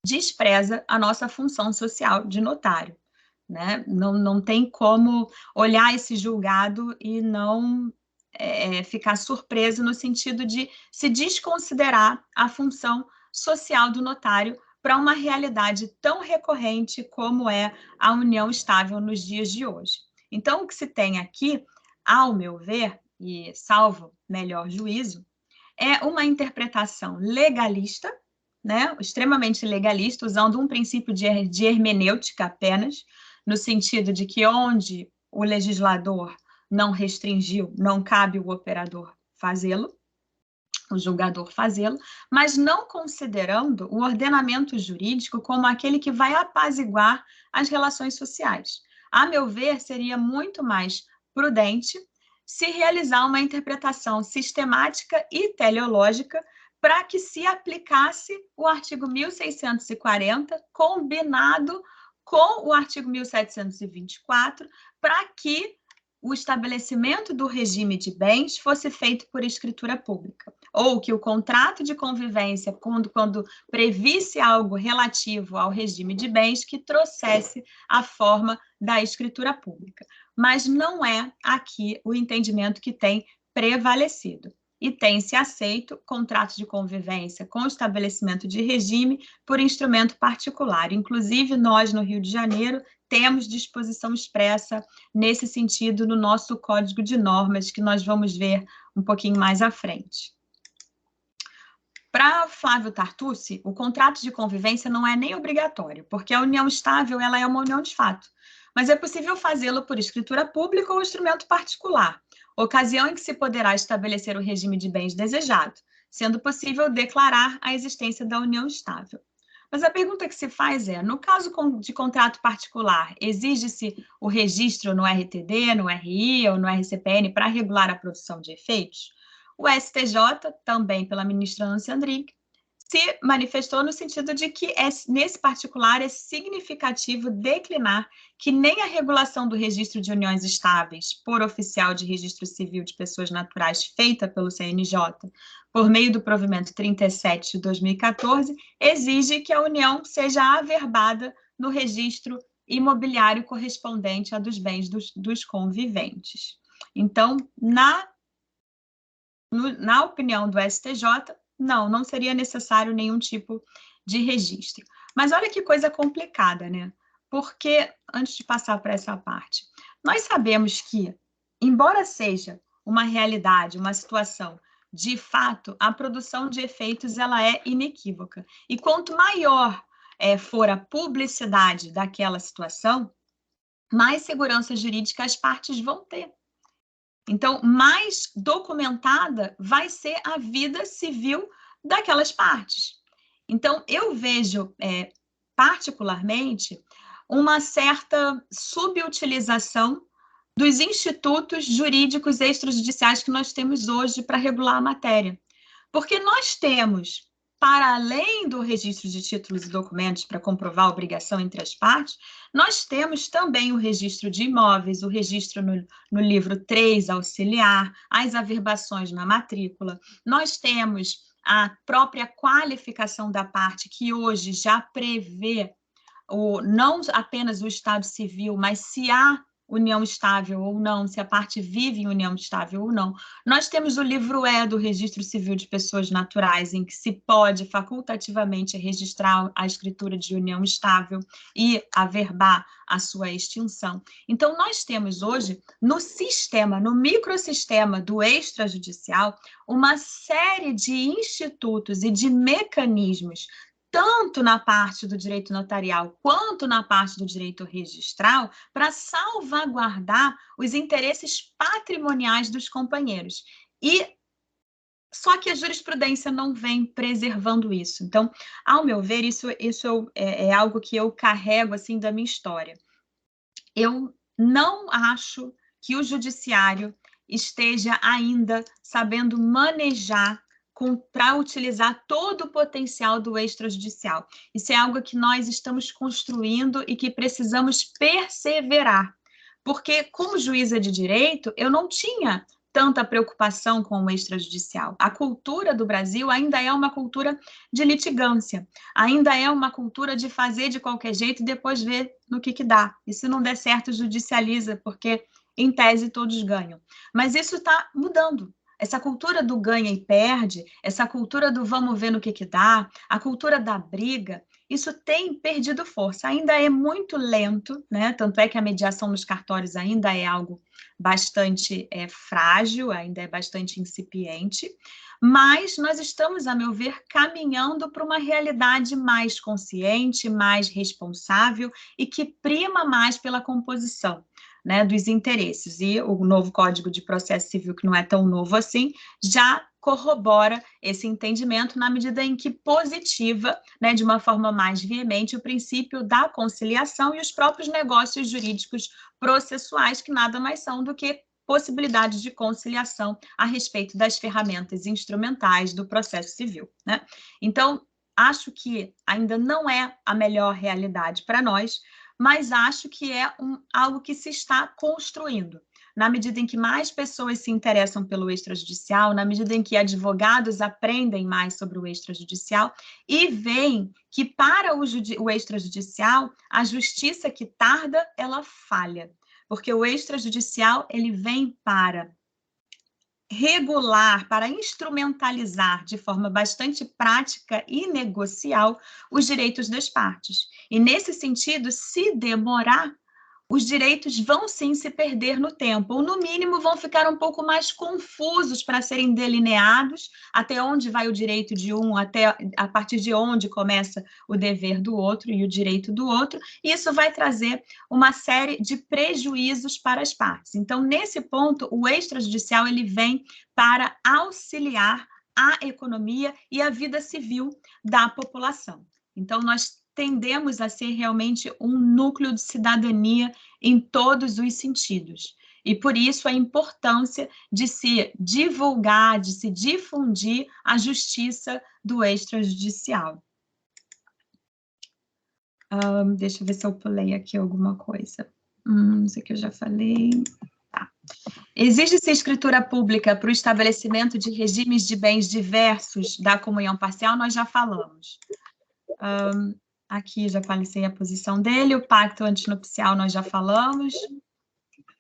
despreza a nossa função social de notário, né? Não tem como olhar esse julgado e não ficar surpreso no sentido de se desconsiderar a função social do notário para uma realidade tão recorrente como é a união estável nos dias de hoje. Então, o que se tem aqui, ao meu ver, e salvo melhor juízo, é uma interpretação legalista, né, extremamente legalista, usando um princípio de hermenêutica apenas, no sentido de que onde o legislador não restringiu, não cabe o operador fazê-lo, o julgador fazê-lo, mas não considerando o ordenamento jurídico como aquele que vai apaziguar as relações sociais. A meu ver, seria muito mais prudente se realizar uma interpretação sistemática e teleológica para que se aplicasse o artigo 1640, combinado com o artigo 1724, para que o estabelecimento do regime de bens fosse feito por escritura pública, ou que o contrato de convivência, quando previsse algo relativo ao regime de bens, que trouxesse a forma da escritura pública. Mas não é aqui o entendimento que tem prevalecido. E tem-se aceito contrato de convivência com estabelecimento de regime por instrumento particular. Inclusive, nós, no Rio de Janeiro, temos disposição expressa nesse sentido no nosso Código de Normas, que nós vamos ver um pouquinho mais à frente. Para Flávio Tartucci, o contrato de convivência não é nem obrigatório, porque a união estável ela é uma união de fato, mas é possível fazê-lo por escritura pública ou instrumento particular, ocasião em que se poderá estabelecer o regime de bens desejado, sendo possível declarar a existência da união estável. Mas a pergunta que se faz é, no caso de contrato particular, exige-se o registro no RTD, no RI ou no RCPN para regular a produção de efeitos? O STJ, também pela ministra Nancy Andrighi, se manifestou no sentido de que, nesse particular, é significativo declinar que nem a regulação do registro de uniões estáveis por oficial de registro civil de pessoas naturais feita pelo CNJ, por meio do provimento 37 de 2014, exige que a união seja averbada no registro imobiliário correspondente a dos bens dos conviventes. Então, na opinião do STJ, não seria necessário nenhum tipo de registro. Mas olha que coisa complicada, né? Porque, antes de passar para essa parte, nós sabemos que, embora seja uma realidade, uma situação, de fato, a produção de efeitos ela é inequívoca. E quanto maior for a publicidade daquela situação, mais segurança jurídica as partes vão ter. Então, mais documentada vai ser a vida civil daquelas partes. Então, eu vejo, particularmente, uma certa subutilização dos institutos jurídicos extrajudiciais que nós temos hoje para regular a matéria. Porque nós temos, para além do registro de títulos e documentos para comprovar a obrigação entre as partes, nós temos também o registro de imóveis, o registro no livro 3 auxiliar, as averbações na matrícula, nós temos a própria qualificação da parte, que hoje já prevê não apenas o estado civil, mas se há união estável ou não, se a parte vive em união estável ou não. Nós temos o livro E do Registro Civil de Pessoas Naturais, em que se pode facultativamente registrar a escritura de união estável e averbar a sua extinção. Então, nós temos hoje, no sistema, no microsistema do extrajudicial, uma série de institutos e de mecanismos, tanto na parte do direito notarial quanto na parte do direito registral, para salvaguardar os interesses patrimoniais dos companheiros. Só que a jurisprudência não vem preservando isso. Então, ao meu ver, isso é algo que eu carrego assim da minha história. Eu não acho que o judiciário esteja ainda sabendo manejar para utilizar todo o potencial do extrajudicial. Isso é algo que nós estamos construindo e que precisamos perseverar. Porque, como juíza de direito, eu não tinha tanta preocupação com o extrajudicial. A cultura do Brasil ainda é uma cultura de litigância, ainda é uma cultura de fazer de qualquer jeito e depois ver no que dá. E se não der certo, judicializa, porque, em tese, todos ganham. Mas isso está mudando. Essa cultura do ganha e perde, essa cultura do vamos ver no que dá, a cultura da briga, isso tem perdido força. Ainda é muito lento, né? Tanto é que a mediação nos cartórios ainda é algo bastante frágil, ainda é bastante incipiente, mas nós estamos, a meu ver, caminhando para uma realidade mais consciente, mais responsável e que prima mais pela composição, né, dos interesses. E o novo Código de Processo Civil, que não é tão novo assim, já corrobora esse entendimento na medida em que positiva, né, de uma forma mais veemente, o princípio da conciliação e os próprios negócios jurídicos processuais, que nada mais são do que possibilidades de conciliação a respeito das ferramentas instrumentais do processo civil, né? Então, acho que ainda não é a melhor realidade para nós, mas acho que é algo que se está construindo. Na medida em que mais pessoas se interessam pelo extrajudicial, na medida em que advogados aprendem mais sobre o extrajudicial e veem que para o extrajudicial, a justiça que tarda, ela falha. Porque o extrajudicial, ele vem para regular, para instrumentalizar de forma bastante prática e negocial os direitos das partes. E, nesse sentido, se demorar, os direitos vão sim se perder no tempo, ou no mínimo vão ficar um pouco mais confusos para serem delineados, até onde vai o direito de um, até a partir de onde começa o dever do outro e o direito do outro, e isso vai trazer uma série de prejuízos para as partes. Então, nesse ponto, o extrajudicial ele vem para auxiliar a economia e a vida civil da população. Então, nós tendemos a ser realmente um núcleo de cidadania em todos os sentidos. E, por isso, a importância de se divulgar, de se difundir a justiça do extrajudicial. Deixa eu ver se eu pulei aqui alguma coisa. Isso aqui eu já falei. Tá. Exige-se escritura pública para o estabelecimento de regimes de bens diversos da comunhão parcial? Nós já falamos. Aqui já falei a posição dele, o pacto antinupcial nós já falamos.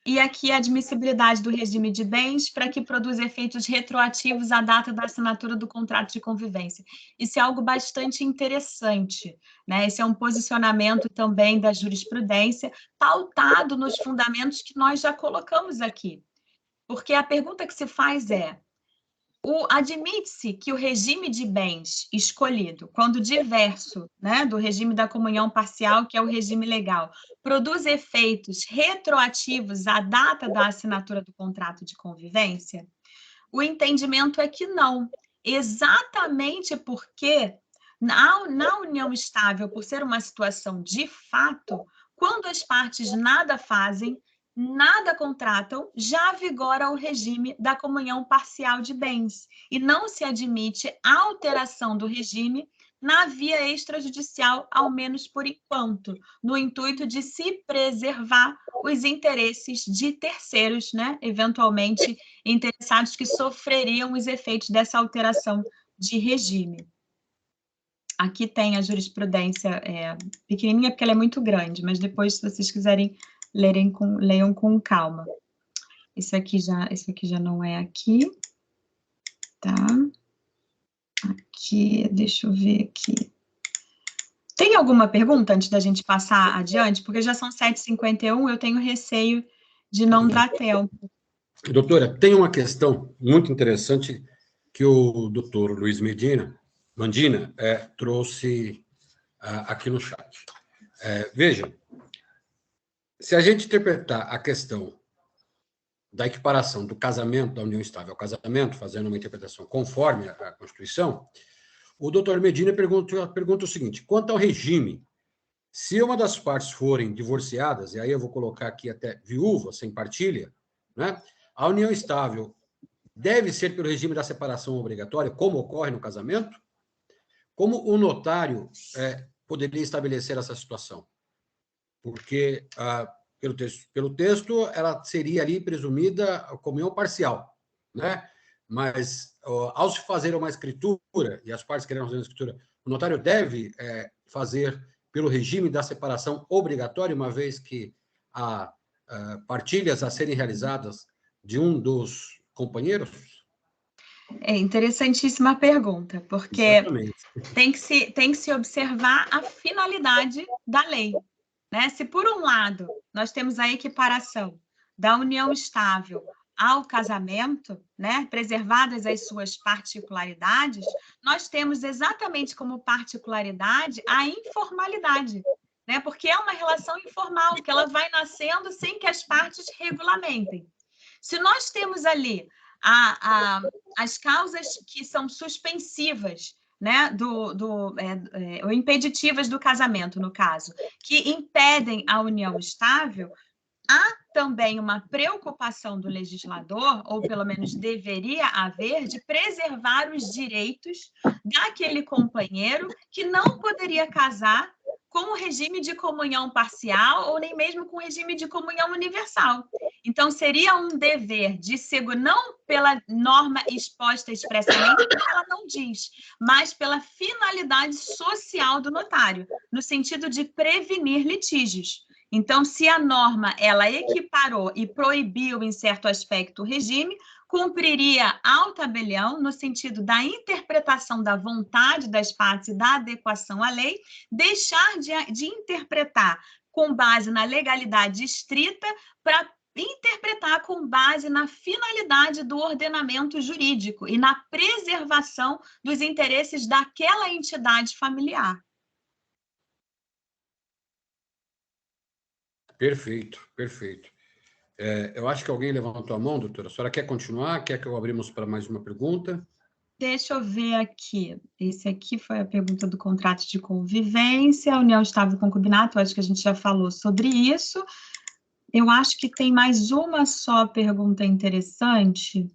E aqui a admissibilidade do regime de bens para que produza efeitos retroativos à data da assinatura do contrato de convivência. Isso é algo bastante interessante, né? Esse é um posicionamento também da jurisprudência, pautado nos fundamentos que nós já colocamos aqui. Porque a pergunta que se faz é: admite-se que o regime de bens escolhido, quando diverso, né, do regime da comunhão parcial, que é o regime legal, produz efeitos retroativos à data da assinatura do contrato de convivência? O entendimento é que não, exatamente porque na união estável, por ser uma situação de fato, quando as partes nada fazem, nada contratam, já vigora o regime da comunhão parcial de bens, e não se admite alteração do regime na via extrajudicial, ao menos por enquanto, no intuito de se preservar os interesses de terceiros, né, eventualmente interessados que sofreriam os efeitos dessa alteração de regime. Aqui tem a jurisprudência pequenininha, porque ela é muito grande, mas depois, se vocês quiserem leiam com calma. Esse aqui já não é aqui. Tá. Aqui, deixa eu ver aqui. Tem alguma pergunta antes da gente passar adiante? Porque já são 7h51, eu tenho receio de não dar tempo. Doutora, tem uma questão muito interessante que o doutor Luiz Mandina trouxe aqui no chat. Veja, se a gente interpretar a questão da equiparação do casamento, da união estável ao casamento, fazendo uma interpretação conforme a Constituição, o doutor Medina pergunta o seguinte: quanto ao regime, se uma das partes forem divorciadas, e aí eu vou colocar aqui até viúva, sem partilha, né, a união estável deve ser pelo regime da separação obrigatória, como ocorre no casamento? Como o notário poderia estabelecer essa situação? Porque, pelo texto, ela seria ali presumida comunhão parcial, né? Mas, ao se fazer uma escritura, e as partes querem fazer uma escritura, o notário deve fazer pelo regime da separação obrigatória, uma vez que há partilhas a serem realizadas de um dos companheiros? É interessantíssima pergunta, porque tem que se observar a finalidade da lei, né? Se, por um lado, nós temos a equiparação da união estável ao casamento, né, preservadas as suas particularidades, nós temos exatamente como particularidade a informalidade, né? Porque é uma relação informal, que ela vai nascendo sem que as partes regulamentem. Se nós temos ali as causas que são suspensivas, né, ou impeditivas do casamento, no caso, que impedem a união estável, há também uma preocupação do legislador, ou pelo menos deveria haver, de preservar os direitos daquele companheiro que não poderia casar com o regime de comunhão parcial ou nem mesmo com o regime de comunhão universal. Então, seria um dever de segurança, não pela norma exposta expressamente, porque ela não diz, mas pela finalidade social do notário, no sentido de prevenir litígios. Então, se a norma ela equiparou e proibiu, em certo aspecto, o regime, cumpriria ao tabelião, no sentido da interpretação da vontade das partes e da adequação à lei, deixar de interpretar com base na legalidade estrita para interpretar com base na finalidade do ordenamento jurídico e na preservação dos interesses daquela entidade familiar. Perfeito, perfeito. Eu acho que alguém levantou a mão, doutora. A senhora quer continuar? Quer que eu abrimos para mais uma pergunta? Deixa eu ver aqui. Esse aqui foi a pergunta do contrato de convivência, união estável e concubinato. Eu acho que a gente já falou sobre isso. Eu acho que tem mais uma só pergunta interessante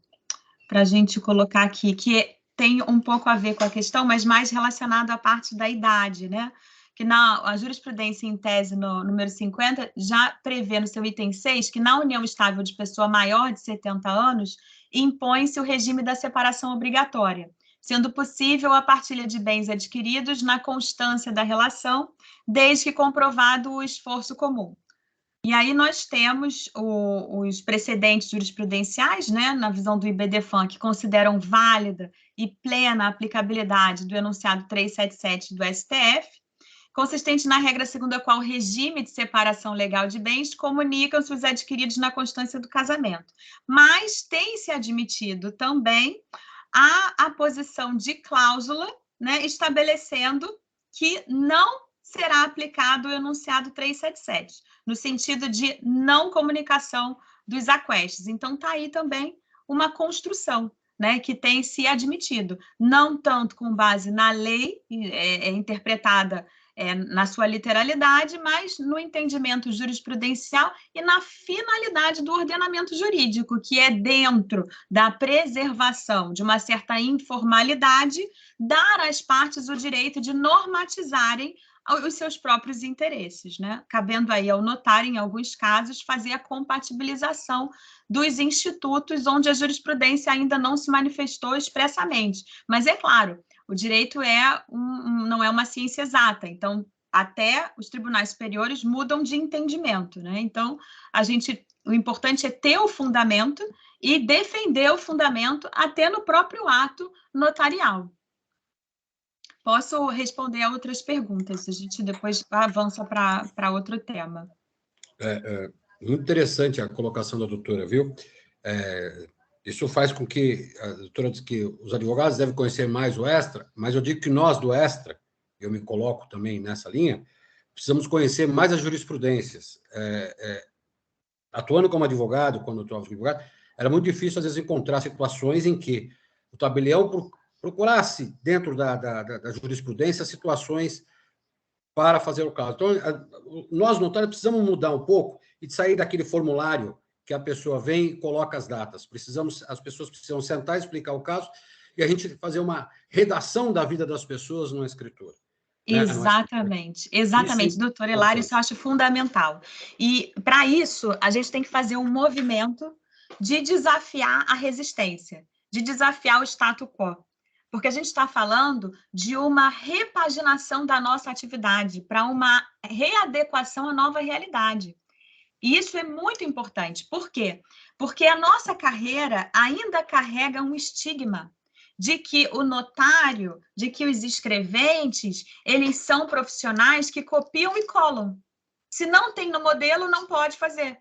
para a gente colocar aqui, que tem um pouco a ver com a questão, mas mais relacionado à parte da idade, né? Que a jurisprudência em tese no número 50 já prevê no seu item 6 que na união estável de pessoa maior de 70 anos impõe-se o regime da separação obrigatória, sendo possível a partilha de bens adquiridos na constância da relação, desde que comprovado o esforço comum. E aí nós temos os precedentes jurisprudenciais, né, na visão do IBDFAN, que consideram válida e plena a aplicabilidade do enunciado 377 do STF, consistente na regra segundo a qual o regime de separação legal de bens comunicam-se os adquiridos na constância do casamento. Mas tem-se admitido também a posição de cláusula, né, estabelecendo que não será aplicado o enunciado 377, no sentido de não comunicação dos aquestes. Então, está aí também uma construção, né, que tem se admitido, não tanto com base na lei interpretada na sua literalidade, mas no entendimento jurisprudencial e na finalidade do ordenamento jurídico, que é dentro da preservação de uma certa informalidade, dar às partes o direito de normatizarem os seus próprios interesses, né? Cabendo aí ao notário, em alguns casos, fazer a compatibilização dos institutos onde a jurisprudência ainda não se manifestou expressamente. Mas, é claro, o direito não é uma ciência exata, então até os tribunais superiores mudam de entendimento, né? Então, o importante é ter o fundamento e defender o fundamento até no próprio ato notarial. Posso responder a outras perguntas, a gente depois avança para outro tema. Muito interessante a colocação da doutora, viu? Isso faz com que a doutora diz que os advogados devem conhecer mais o extra, mas eu digo que nós do extra, eu me coloco também nessa linha, precisamos conhecer mais as jurisprudências. Atuando como advogado, quando eu atuava como advogado, era muito difícil, às vezes, encontrar situações em que o tabelião procurasse, dentro da jurisprudência, situações para fazer o caso. Então, nós, notários, precisamos mudar um pouco e sair daquele formulário que a pessoa vem e coloca as datas. As pessoas precisam sentar e explicar o caso e a gente fazer uma redação da vida das pessoas numa escritura. Exatamente, exatamente, doutor Hilário, isso eu acho fundamental. E, para isso, a gente tem que fazer um movimento de desafiar a resistência, de desafiar o status quo. Porque a gente está falando de uma repaginação da nossa atividade para uma readequação à nova realidade. E isso é muito importante. Por quê? Porque a nossa carreira ainda carrega um estigma de que o notário, de que os escreventes, eles são profissionais que copiam e colam. Se não tem no modelo, não pode fazer.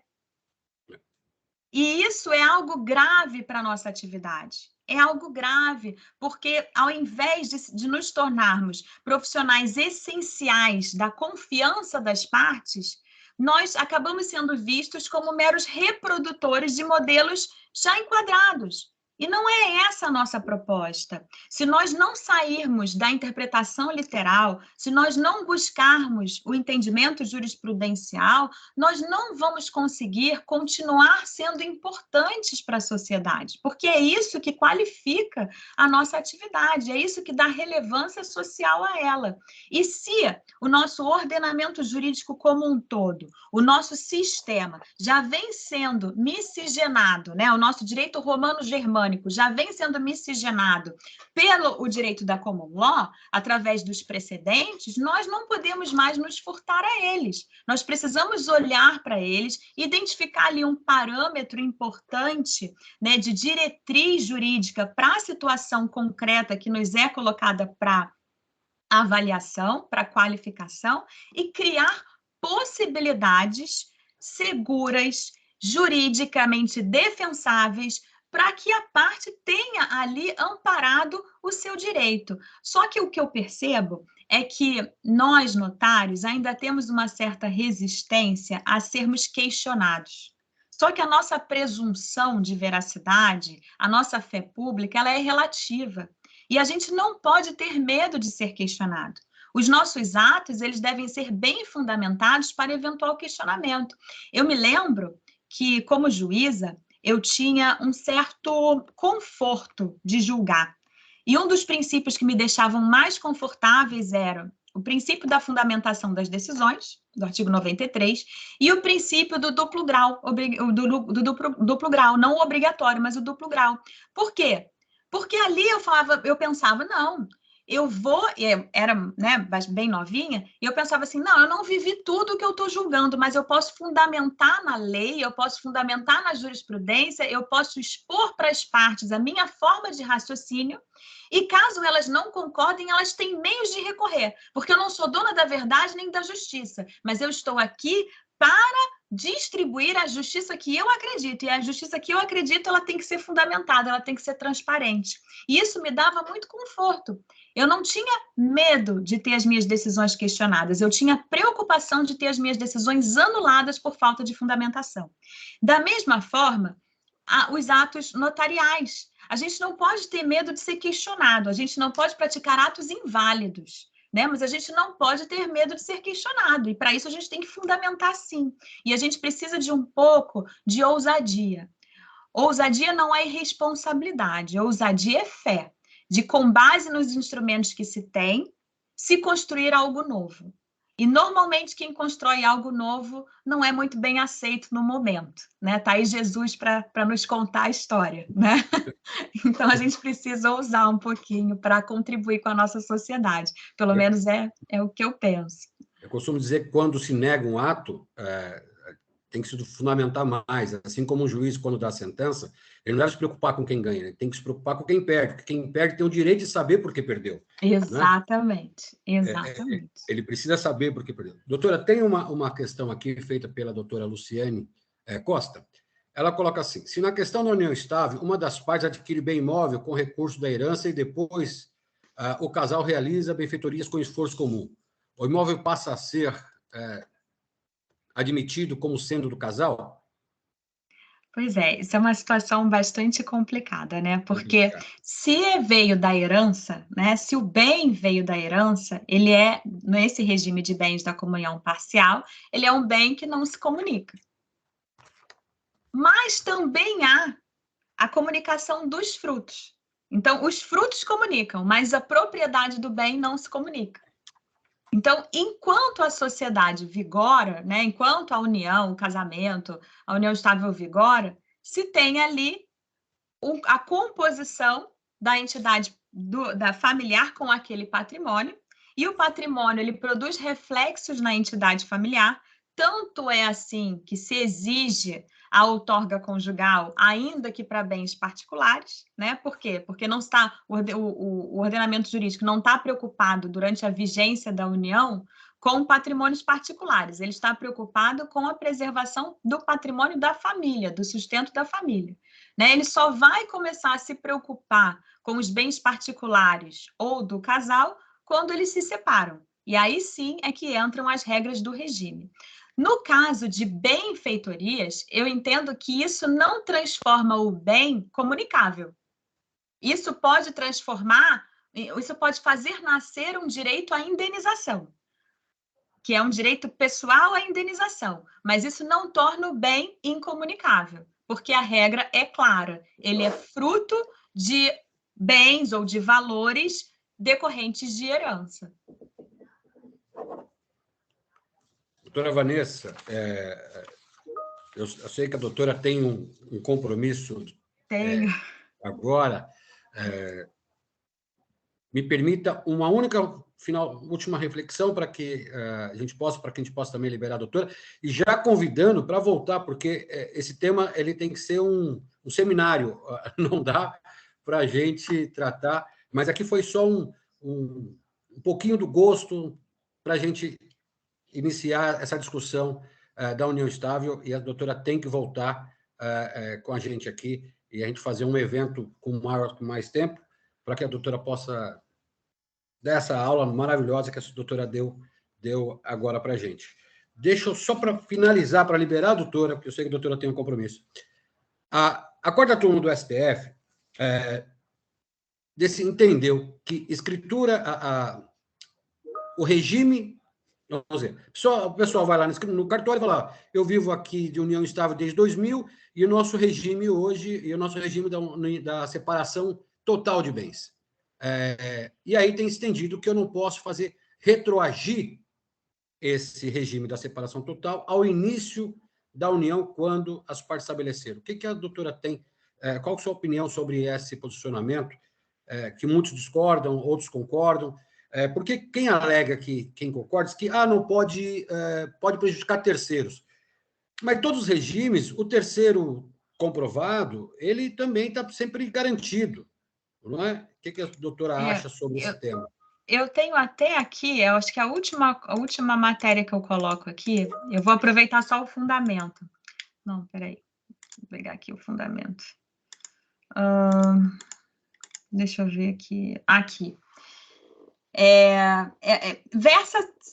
E isso é algo grave para a nossa atividade. É algo grave, porque ao invés de nos tornarmos profissionais essenciais da confiança das partes, nós acabamos sendo vistos como meros reprodutores de modelos já enquadrados. E não é essa a nossa proposta. Se nós não sairmos da interpretação literal, se nós não buscarmos o entendimento jurisprudencial, nós não vamos conseguir continuar sendo importantes para a sociedade, porque é isso que qualifica a nossa atividade, é isso que dá relevância social a ela. E se o nosso ordenamento jurídico como um todo, o nosso sistema já vem sendo miscigenado, né? O nosso direito romano-germânico já vem sendo miscigenado pelo o direito da common law, através dos precedentes, nós não podemos mais nos furtar a eles. Nós precisamos olhar para eles, identificar ali um parâmetro importante, né, de diretriz jurídica para a situação concreta que nos é colocada para avaliação, para qualificação, e criar possibilidades seguras, juridicamente defensáveis, para que a parte tenha ali amparado o seu direito. Só que o que eu percebo é que nós, notários, ainda temos uma certa resistência a sermos questionados. Só que a nossa presunção de veracidade, a nossa fé pública, ela é relativa. E a gente não pode ter medo de ser questionado. Os nossos atos, eles devem ser bem fundamentados para eventual questionamento. Eu me lembro que, como juíza, eu tinha um certo conforto de julgar. E um dos princípios que me deixavam mais confortáveis era o princípio da fundamentação das decisões, do artigo 93, e o princípio do duplo grau, duplo grau, não o obrigatório, mas o duplo grau. Por quê? Porque ali eu pensava, não, eu era, né, bem novinha, e eu pensava assim, não, eu não vivi tudo o que eu estou julgando, mas eu posso fundamentar na lei, eu posso fundamentar na jurisprudência, eu posso expor para as partes a minha forma de raciocínio, e caso elas não concordem, elas têm meios de recorrer, porque eu não sou dona da verdade nem da justiça, mas eu estou aqui para distribuir a justiça que eu acredito, e a justiça que eu acredito, ela tem que ser fundamentada, ela tem que ser transparente. E isso me dava muito conforto. Eu não tinha medo de ter as minhas decisões questionadas, eu tinha preocupação de ter as minhas decisões anuladas por falta de fundamentação. Da mesma forma, os atos notariais. A gente não pode ter medo de ser questionado, a gente não pode praticar atos inválidos, né? Mas a gente não pode ter medo de ser questionado, e para isso a gente tem que fundamentar sim. E a gente precisa de um pouco de ousadia. Ousadia não é irresponsabilidade, ousadia é fé, de com base nos instrumentos que se tem, se construir algo novo. E normalmente quem constrói algo novo não é muito bem aceito no momento, né? Está aí Jesus para nos contar a história, né? Então a gente precisa ousar um pouquinho para contribuir com a nossa sociedade. Pelo menos é o que eu penso. Eu costumo dizer que quando se nega um ato, tem que se fundamentar mais. Assim como um juiz, quando dá a sentença, ele não deve se preocupar com quem ganha, ele tem que se preocupar com quem perde, porque quem perde tem o direito de saber por que perdeu. Exatamente, né? Exatamente. Ele precisa saber por que perdeu. Doutora, tem uma questão aqui feita pela doutora Luciane Costa. Ela coloca assim: se na questão da união estável, uma das partes adquire bem imóvel com recurso da herança e depois o casal realiza benfeitorias com esforço comum, o imóvel passa a ser admitido como sendo do casal? Pois é, isso é uma situação bastante complicada, né? Porque se veio da herança, né? Se o bem veio da herança, ele é, nesse regime de bens da comunhão parcial, ele é um bem que não se comunica. Mas também há a comunicação dos frutos. Então, os frutos comunicam, mas a propriedade do bem não se comunica. Então, enquanto a sociedade vigora, né, enquanto a união, o casamento, a união estável vigora, se tem ali a composição da entidade da familiar com aquele patrimônio, e o patrimônio ele produz reflexos na entidade familiar, tanto é assim que se exige a outorga conjugal, ainda que para bens particulares, né? Por quê? Porque não está o ordenamento jurídico não está preocupado durante a vigência da união com patrimônios particulares, ele está preocupado com a preservação do patrimônio da família, do sustento da família. Né? Ele só vai começar a se preocupar com os bens particulares ou do casal quando eles se separam. E aí sim é que entram as regras do regime. No caso de benfeitorias, eu entendo que isso não transforma o bem comunicável. Isso pode fazer nascer um direito à indenização, que é um direito pessoal à indenização, mas isso não torna o bem incomunicável, porque a regra é clara, ele é fruto de bens ou de valores decorrentes de herança. Doutora Vanessa, eu sei que a doutora tem um compromisso agora. Me permita uma última reflexão para que a gente possa também liberar a doutora, e já convidando para voltar, porque esse tema ele tem que ser um seminário, não dá para a gente tratar, mas aqui foi só um pouquinho do gosto para a gente iniciar essa discussão da união estável, e a doutora tem que voltar com a gente aqui, e a gente fazer um evento com mais tempo, para que a doutora possa dar essa aula maravilhosa que a doutora deu agora para a gente. Deixa eu, só para finalizar, para liberar a doutora, porque eu sei que a doutora tem um compromisso. A quarta turma do STF entendeu que escritura, o regime... Vamos dizer, o pessoal vai lá no cartório e fala: eu vivo aqui de união estável desde 2000 e o nosso regime hoje, da separação total de bens. E aí tem estendido que eu não posso retroagir esse regime da separação total ao início da união, quando as partes estabeleceram. O que a doutora tem? Qual a sua opinião sobre esse posicionamento? Que muitos discordam, outros concordam. Porque quem alega quem concorda, diz que não pode prejudicar terceiros. Mas todos os regimes, o terceiro comprovado, ele também está sempre garantido, não é? O que a doutora acha sobre esse tema? Eu tenho até aqui, eu acho que a última matéria que eu coloco aqui, eu vou aproveitar só o fundamento. Não, peraí, vou pegar aqui o fundamento. Deixa eu ver aqui. Aqui.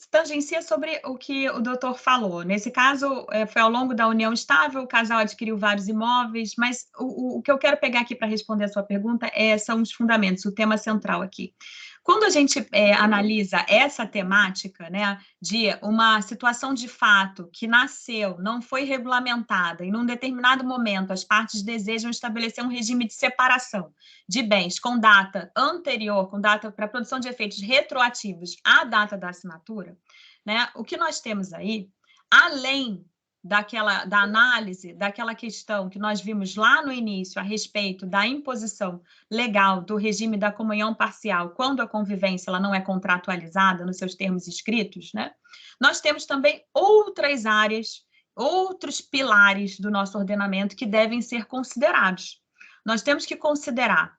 Tangencia sobre o que o doutor falou. Nesse caso, foi ao longo da união estável, o casal adquiriu vários imóveis, mas o que eu quero pegar aqui para responder a sua pergunta são os fundamentos, o tema central aqui. Quando a gente analisa essa temática, né, de uma situação de fato que nasceu, não foi regulamentada, e num determinado momento as partes desejam estabelecer um regime de separação de bens com data anterior, com data para produção de efeitos retroativos à data da assinatura, né, o que nós temos aí, além da análise daquela questão que nós vimos lá no início a respeito da imposição legal do regime da comunhão parcial quando a convivência ela não é contratualizada nos seus termos escritos, né? Nós temos também outras áreas, outros pilares do nosso ordenamento que devem ser considerados. Nós temos que considerar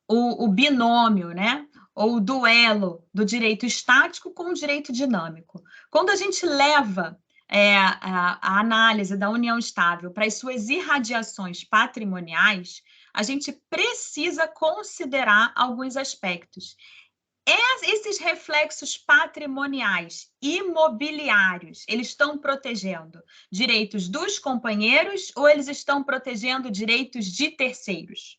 o binômio, né? Ou o duelo do direito estático com o direito dinâmico. Quando a gente leva a análise da união estável para as suas irradiações patrimoniais, a gente precisa considerar alguns aspectos. Esses reflexos patrimoniais, imobiliários, eles estão protegendo direitos dos companheiros ou eles estão protegendo direitos de terceiros?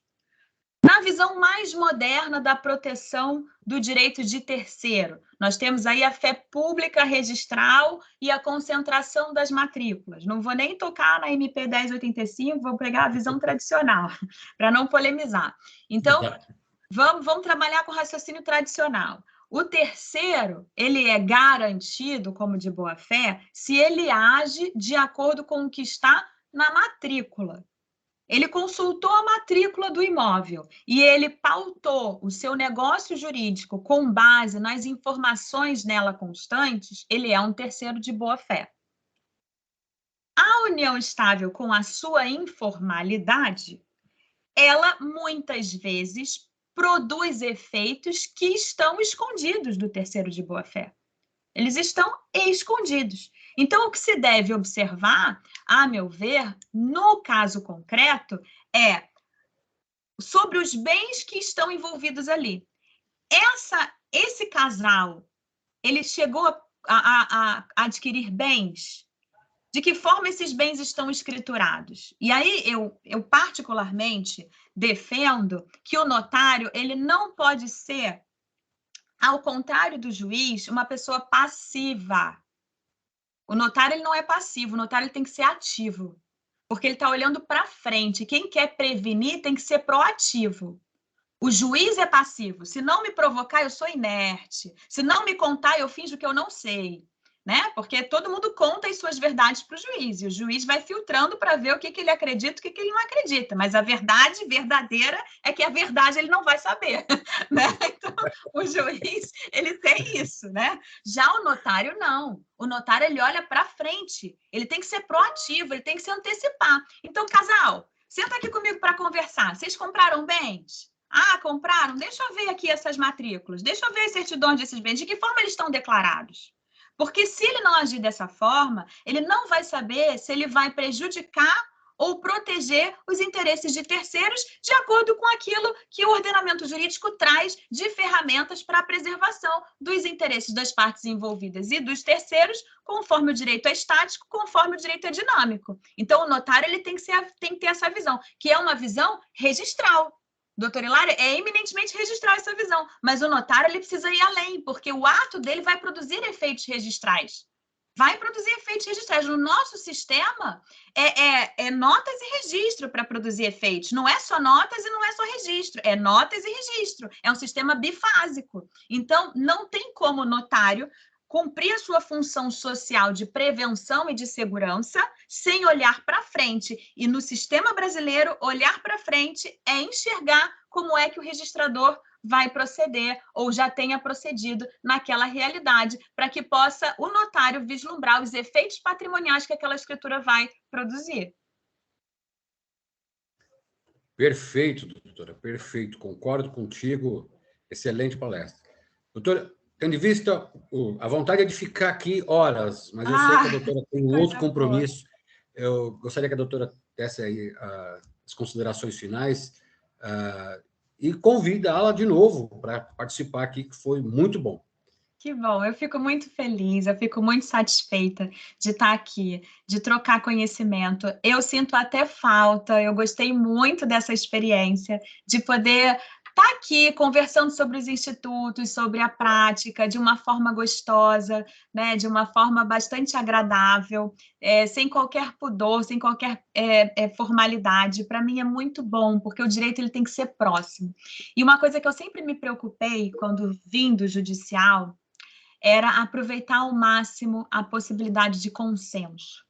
Na visão mais moderna da proteção do direito de terceiro, nós temos aí a fé pública registral e a concentração das matrículas. Não vou nem tocar na MP 1085, vou pegar a visão tradicional, para não polemizar. Então, vamos trabalhar com raciocínio tradicional. O terceiro, ele é garantido como de boa-fé se ele age de acordo com o que está na matrícula. Ele consultou a matrícula do imóvel e ele pautou o seu negócio jurídico com base nas informações nela constantes, ele é um terceiro de boa-fé. A união estável com a sua informalidade, ela muitas vezes produz efeitos que estão escondidos do terceiro de boa-fé. Eles estão escondidos. Então, o que se deve observar, a meu ver, no caso concreto, é sobre os bens que estão envolvidos ali. Esse casal, ele chegou a adquirir bens? De que forma esses bens estão escriturados? E aí, eu particularmente defendo que o notário, ele não pode ser, ao contrário do juiz, uma pessoa passiva. O notário ele não é passivo, o notário ele tem que ser ativo, porque ele está olhando para frente. Quem quer prevenir tem que ser proativo. O juiz é passivo. Se não me provocar, eu sou inerte. Se não me contar, eu finjo que eu não sei. Né? Porque todo mundo conta as suas verdades para o juiz, e o juiz vai filtrando para ver o que ele acredita e o que ele não acredita, mas a verdade verdadeira é que a verdade ele não vai saber, né? Então, o juiz, ele tem isso, né? Já o notário, não. O notário, ele olha para frente, ele tem que ser proativo, ele tem que se antecipar. Então, casal, senta aqui comigo para conversar. Vocês compraram bens? Ah, compraram? Deixa eu ver aqui essas matrículas, deixa eu ver as certidões desses bens, de que forma eles estão declarados? Porque se ele não agir dessa forma, ele não vai saber se ele vai prejudicar ou proteger os interesses de terceiros de acordo com aquilo que o ordenamento jurídico traz de ferramentas para a preservação dos interesses das partes envolvidas e dos terceiros, conforme o direito é estático, conforme o direito é dinâmico. Então, o notário ele tem que ter essa visão, que é uma visão registral. Doutor Hilário, é eminentemente registrar essa visão, mas o notário ele precisa ir além, porque o ato dele vai produzir efeitos registrais. Vai produzir efeitos registrais. No nosso sistema, é notas e registro para produzir efeitos. Não é só notas e não é só registro, é notas e registro. É um sistema bifásico. Então, não tem como o notário cumprir a sua função social de prevenção e de segurança sem olhar para frente. E no sistema brasileiro, olhar para frente é enxergar como é que o registrador vai proceder ou já tenha procedido naquela realidade, para que possa o notário vislumbrar os efeitos patrimoniais que aquela escritura vai produzir. Perfeito, doutora, perfeito. Concordo contigo. Excelente palestra. Doutora, tendo em vista, a vontade é de ficar aqui horas, mas eu sei que a doutora tem um outro compromisso. Eu gostaria que a doutora desse aí as considerações finais e convida-la de novo para participar aqui, que foi muito bom. Que bom, eu fico muito feliz, eu fico muito satisfeita de estar aqui, de trocar conhecimento. Eu sinto até falta, eu gostei muito dessa experiência, de poder estar aqui conversando sobre os institutos, sobre a prática, de uma forma gostosa, né, de uma forma bastante agradável, sem qualquer pudor, sem qualquer formalidade. Para mim é muito bom, porque o direito ele tem que ser próximo. E uma coisa que eu sempre me preocupei quando vim do judicial era aproveitar ao máximo a possibilidade de consenso.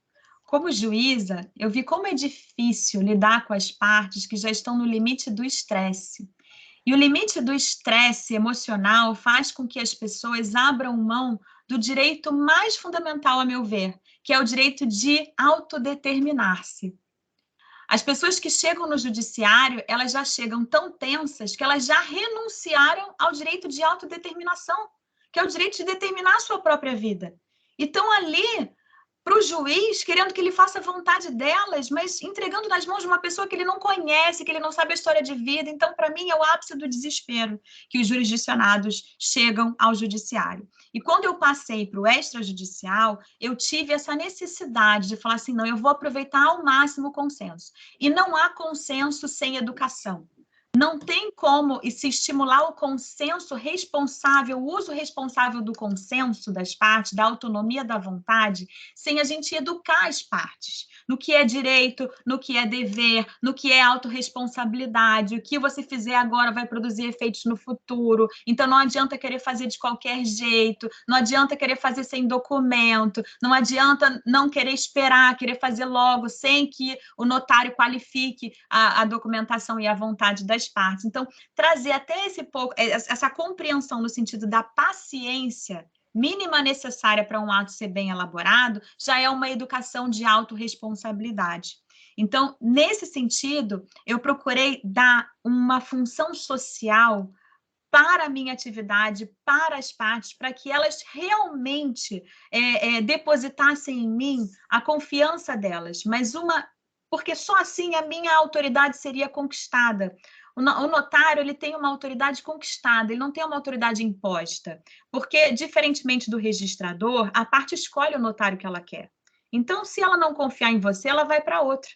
como juíza, eu vi como é difícil lidar com as partes que já estão no limite do estresse. E o limite do estresse emocional faz com que as pessoas abram mão do direito mais fundamental, a meu ver, que é o direito de autodeterminar-se. As pessoas que chegam no judiciário, elas já chegam tão tensas que elas já renunciaram ao direito de autodeterminação, que é o direito de determinar a sua própria vida. E estão ali para o juiz, querendo que ele faça a vontade delas, mas entregando nas mãos de uma pessoa que ele não conhece, que ele não sabe a história de vida. Então, para mim, é o ápice do desespero que os jurisdicionados chegam ao judiciário. E quando eu passei para o extrajudicial, eu tive essa necessidade de falar assim, não, eu vou aproveitar ao máximo o consenso. E não há consenso sem educação. Não tem como se estimular o consenso responsável, o uso responsável do consenso das partes, da autonomia da vontade, sem a gente educar as partes, no que é direito, no que é dever, no que é autorresponsabilidade, o que você fizer agora vai produzir efeitos no futuro, então não adianta querer fazer de qualquer jeito, não adianta querer fazer sem documento, não adianta não querer esperar, querer fazer logo, sem que o notário qualifique a documentação e a vontade das partes. Então, trazer até essa compreensão no sentido da paciência mínima necessária para um ato ser bem elaborado, já é uma educação de autorresponsabilidade. Então, nesse sentido, eu procurei dar uma função social para a minha atividade, para as partes, para que elas realmente depositassem em mim a confiança delas, porque só assim a minha autoridade seria conquistada. O notário, ele tem uma autoridade conquistada, ele não tem uma autoridade imposta, porque, diferentemente do registrador, a parte escolhe o notário que ela quer. Então, se ela não confiar em você, ela vai para outro,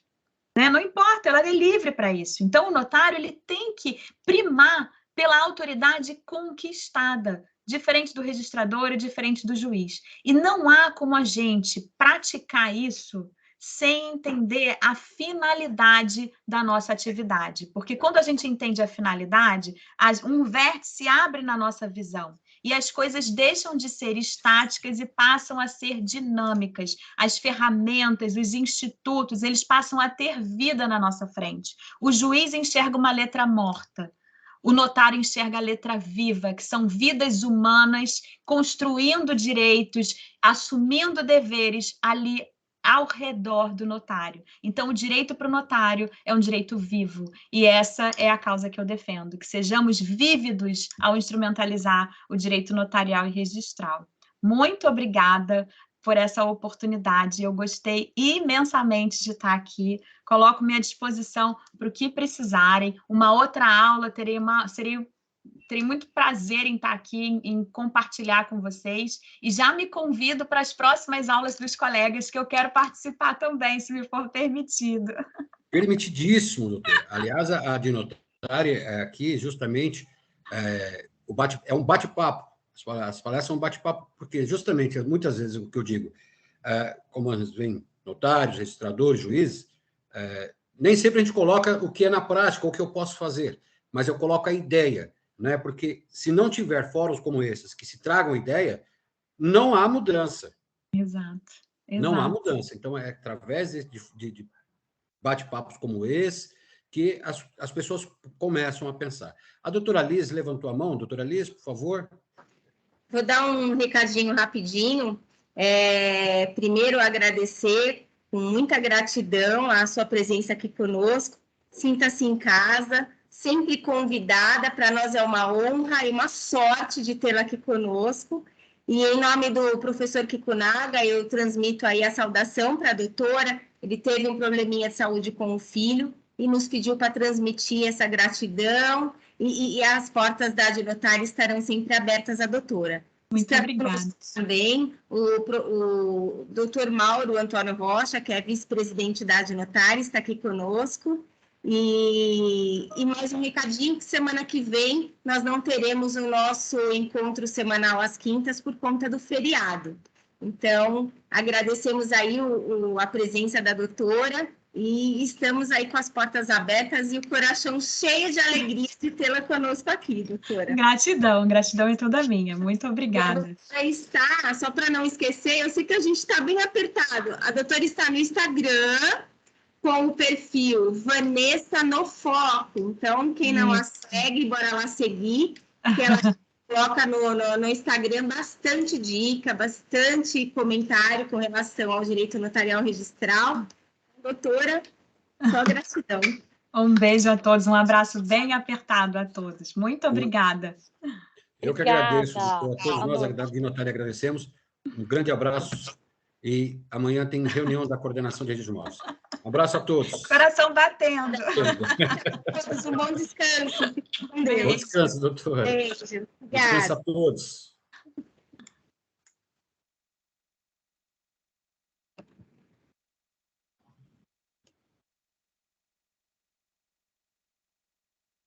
né? Não importa, ela é livre para isso. Então, o notário, ele tem que primar pela autoridade conquistada, diferente do registrador e diferente do juiz. E não há como a gente praticar isso sem entender a finalidade da nossa atividade. Porque quando a gente entende a finalidade, um vértice abre na nossa visão e as coisas deixam de ser estáticas e passam a ser dinâmicas. As ferramentas, os institutos, eles passam a ter vida na nossa frente. O juiz enxerga uma letra morta. O notário enxerga a letra viva, que são vidas humanas construindo direitos, assumindo deveres ali ao redor do notário. Então, o direito para o notário é um direito vivo, e essa é a causa que eu defendo, que sejamos vívidos ao instrumentalizar o direito notarial e registral. Muito obrigada por essa oportunidade, eu gostei imensamente de estar aqui, coloco-me à disposição para o que precisarem, uma outra aula, terei muito prazer em estar aqui, em compartilhar com vocês, e já me convido para as próximas aulas dos colegas, que eu quero participar também, se me for permitido. Permitidíssimo, doutor. Aliás, a de notária aqui, justamente, é um bate-papo. As palestras são um bate-papo, porque, justamente, muitas vezes, o que eu digo, como vem notários, registradores, juízes, nem sempre a gente coloca o que é na prática, o que eu posso fazer, mas eu coloco a ideia, né? Porque se não tiver fóruns como esses que se tragam ideia, não há mudança. Exato. Não há mudança. Então, é através de bate-papos como esse que as pessoas começam a pensar. A doutora Liz levantou a mão. Doutora Liz, por favor. Vou dar um recadinho rapidinho. Primeiro, agradecer com muita gratidão a sua presença aqui conosco. Sinta-se em casa, sempre convidada. Para nós é uma honra e uma sorte de tê-la aqui conosco. E em nome do professor Kikunaga, eu transmito aí a saudação para a doutora. Ele teve um probleminha de saúde com o filho e nos pediu para transmitir essa gratidão, e as portas da Adnotária estarão sempre abertas à doutora. Muito obrigada. Também o doutor Mauro Antônio Rocha, que é vice-presidente da Adnotária, está aqui conosco. E mais um recadinho, que semana que vem nós não teremos o nosso encontro semanal às quintas por conta do feriado. Então, agradecemos aí a presença da doutora E estamos aí com as portas abertas e o coração cheio de alegria de tê-la conosco aqui, doutora. Gratidão é toda minha. Muito obrigada. Está, só para não esquecer, eu sei que a gente está bem apertado. A doutora está no Instagram com o perfil Vanessa no Foco. Então, quem não a segue, bora lá seguir, que ela coloca no Instagram bastante dica, bastante comentário com relação ao direito notarial registral. Doutora, só gratidão. Um beijo a todos, um abraço bem apertado a todos. Muito obrigada. Eu que agradeço, a todos nós da Guinotária agradecemos. Um grande abraço e amanhã tem reunião da coordenação de registros de imóveis. Um abraço a todos. Coração batendo. Um bom descanso. Bom descanso, doutora. Beijo. Obrigada. Descanso a todos.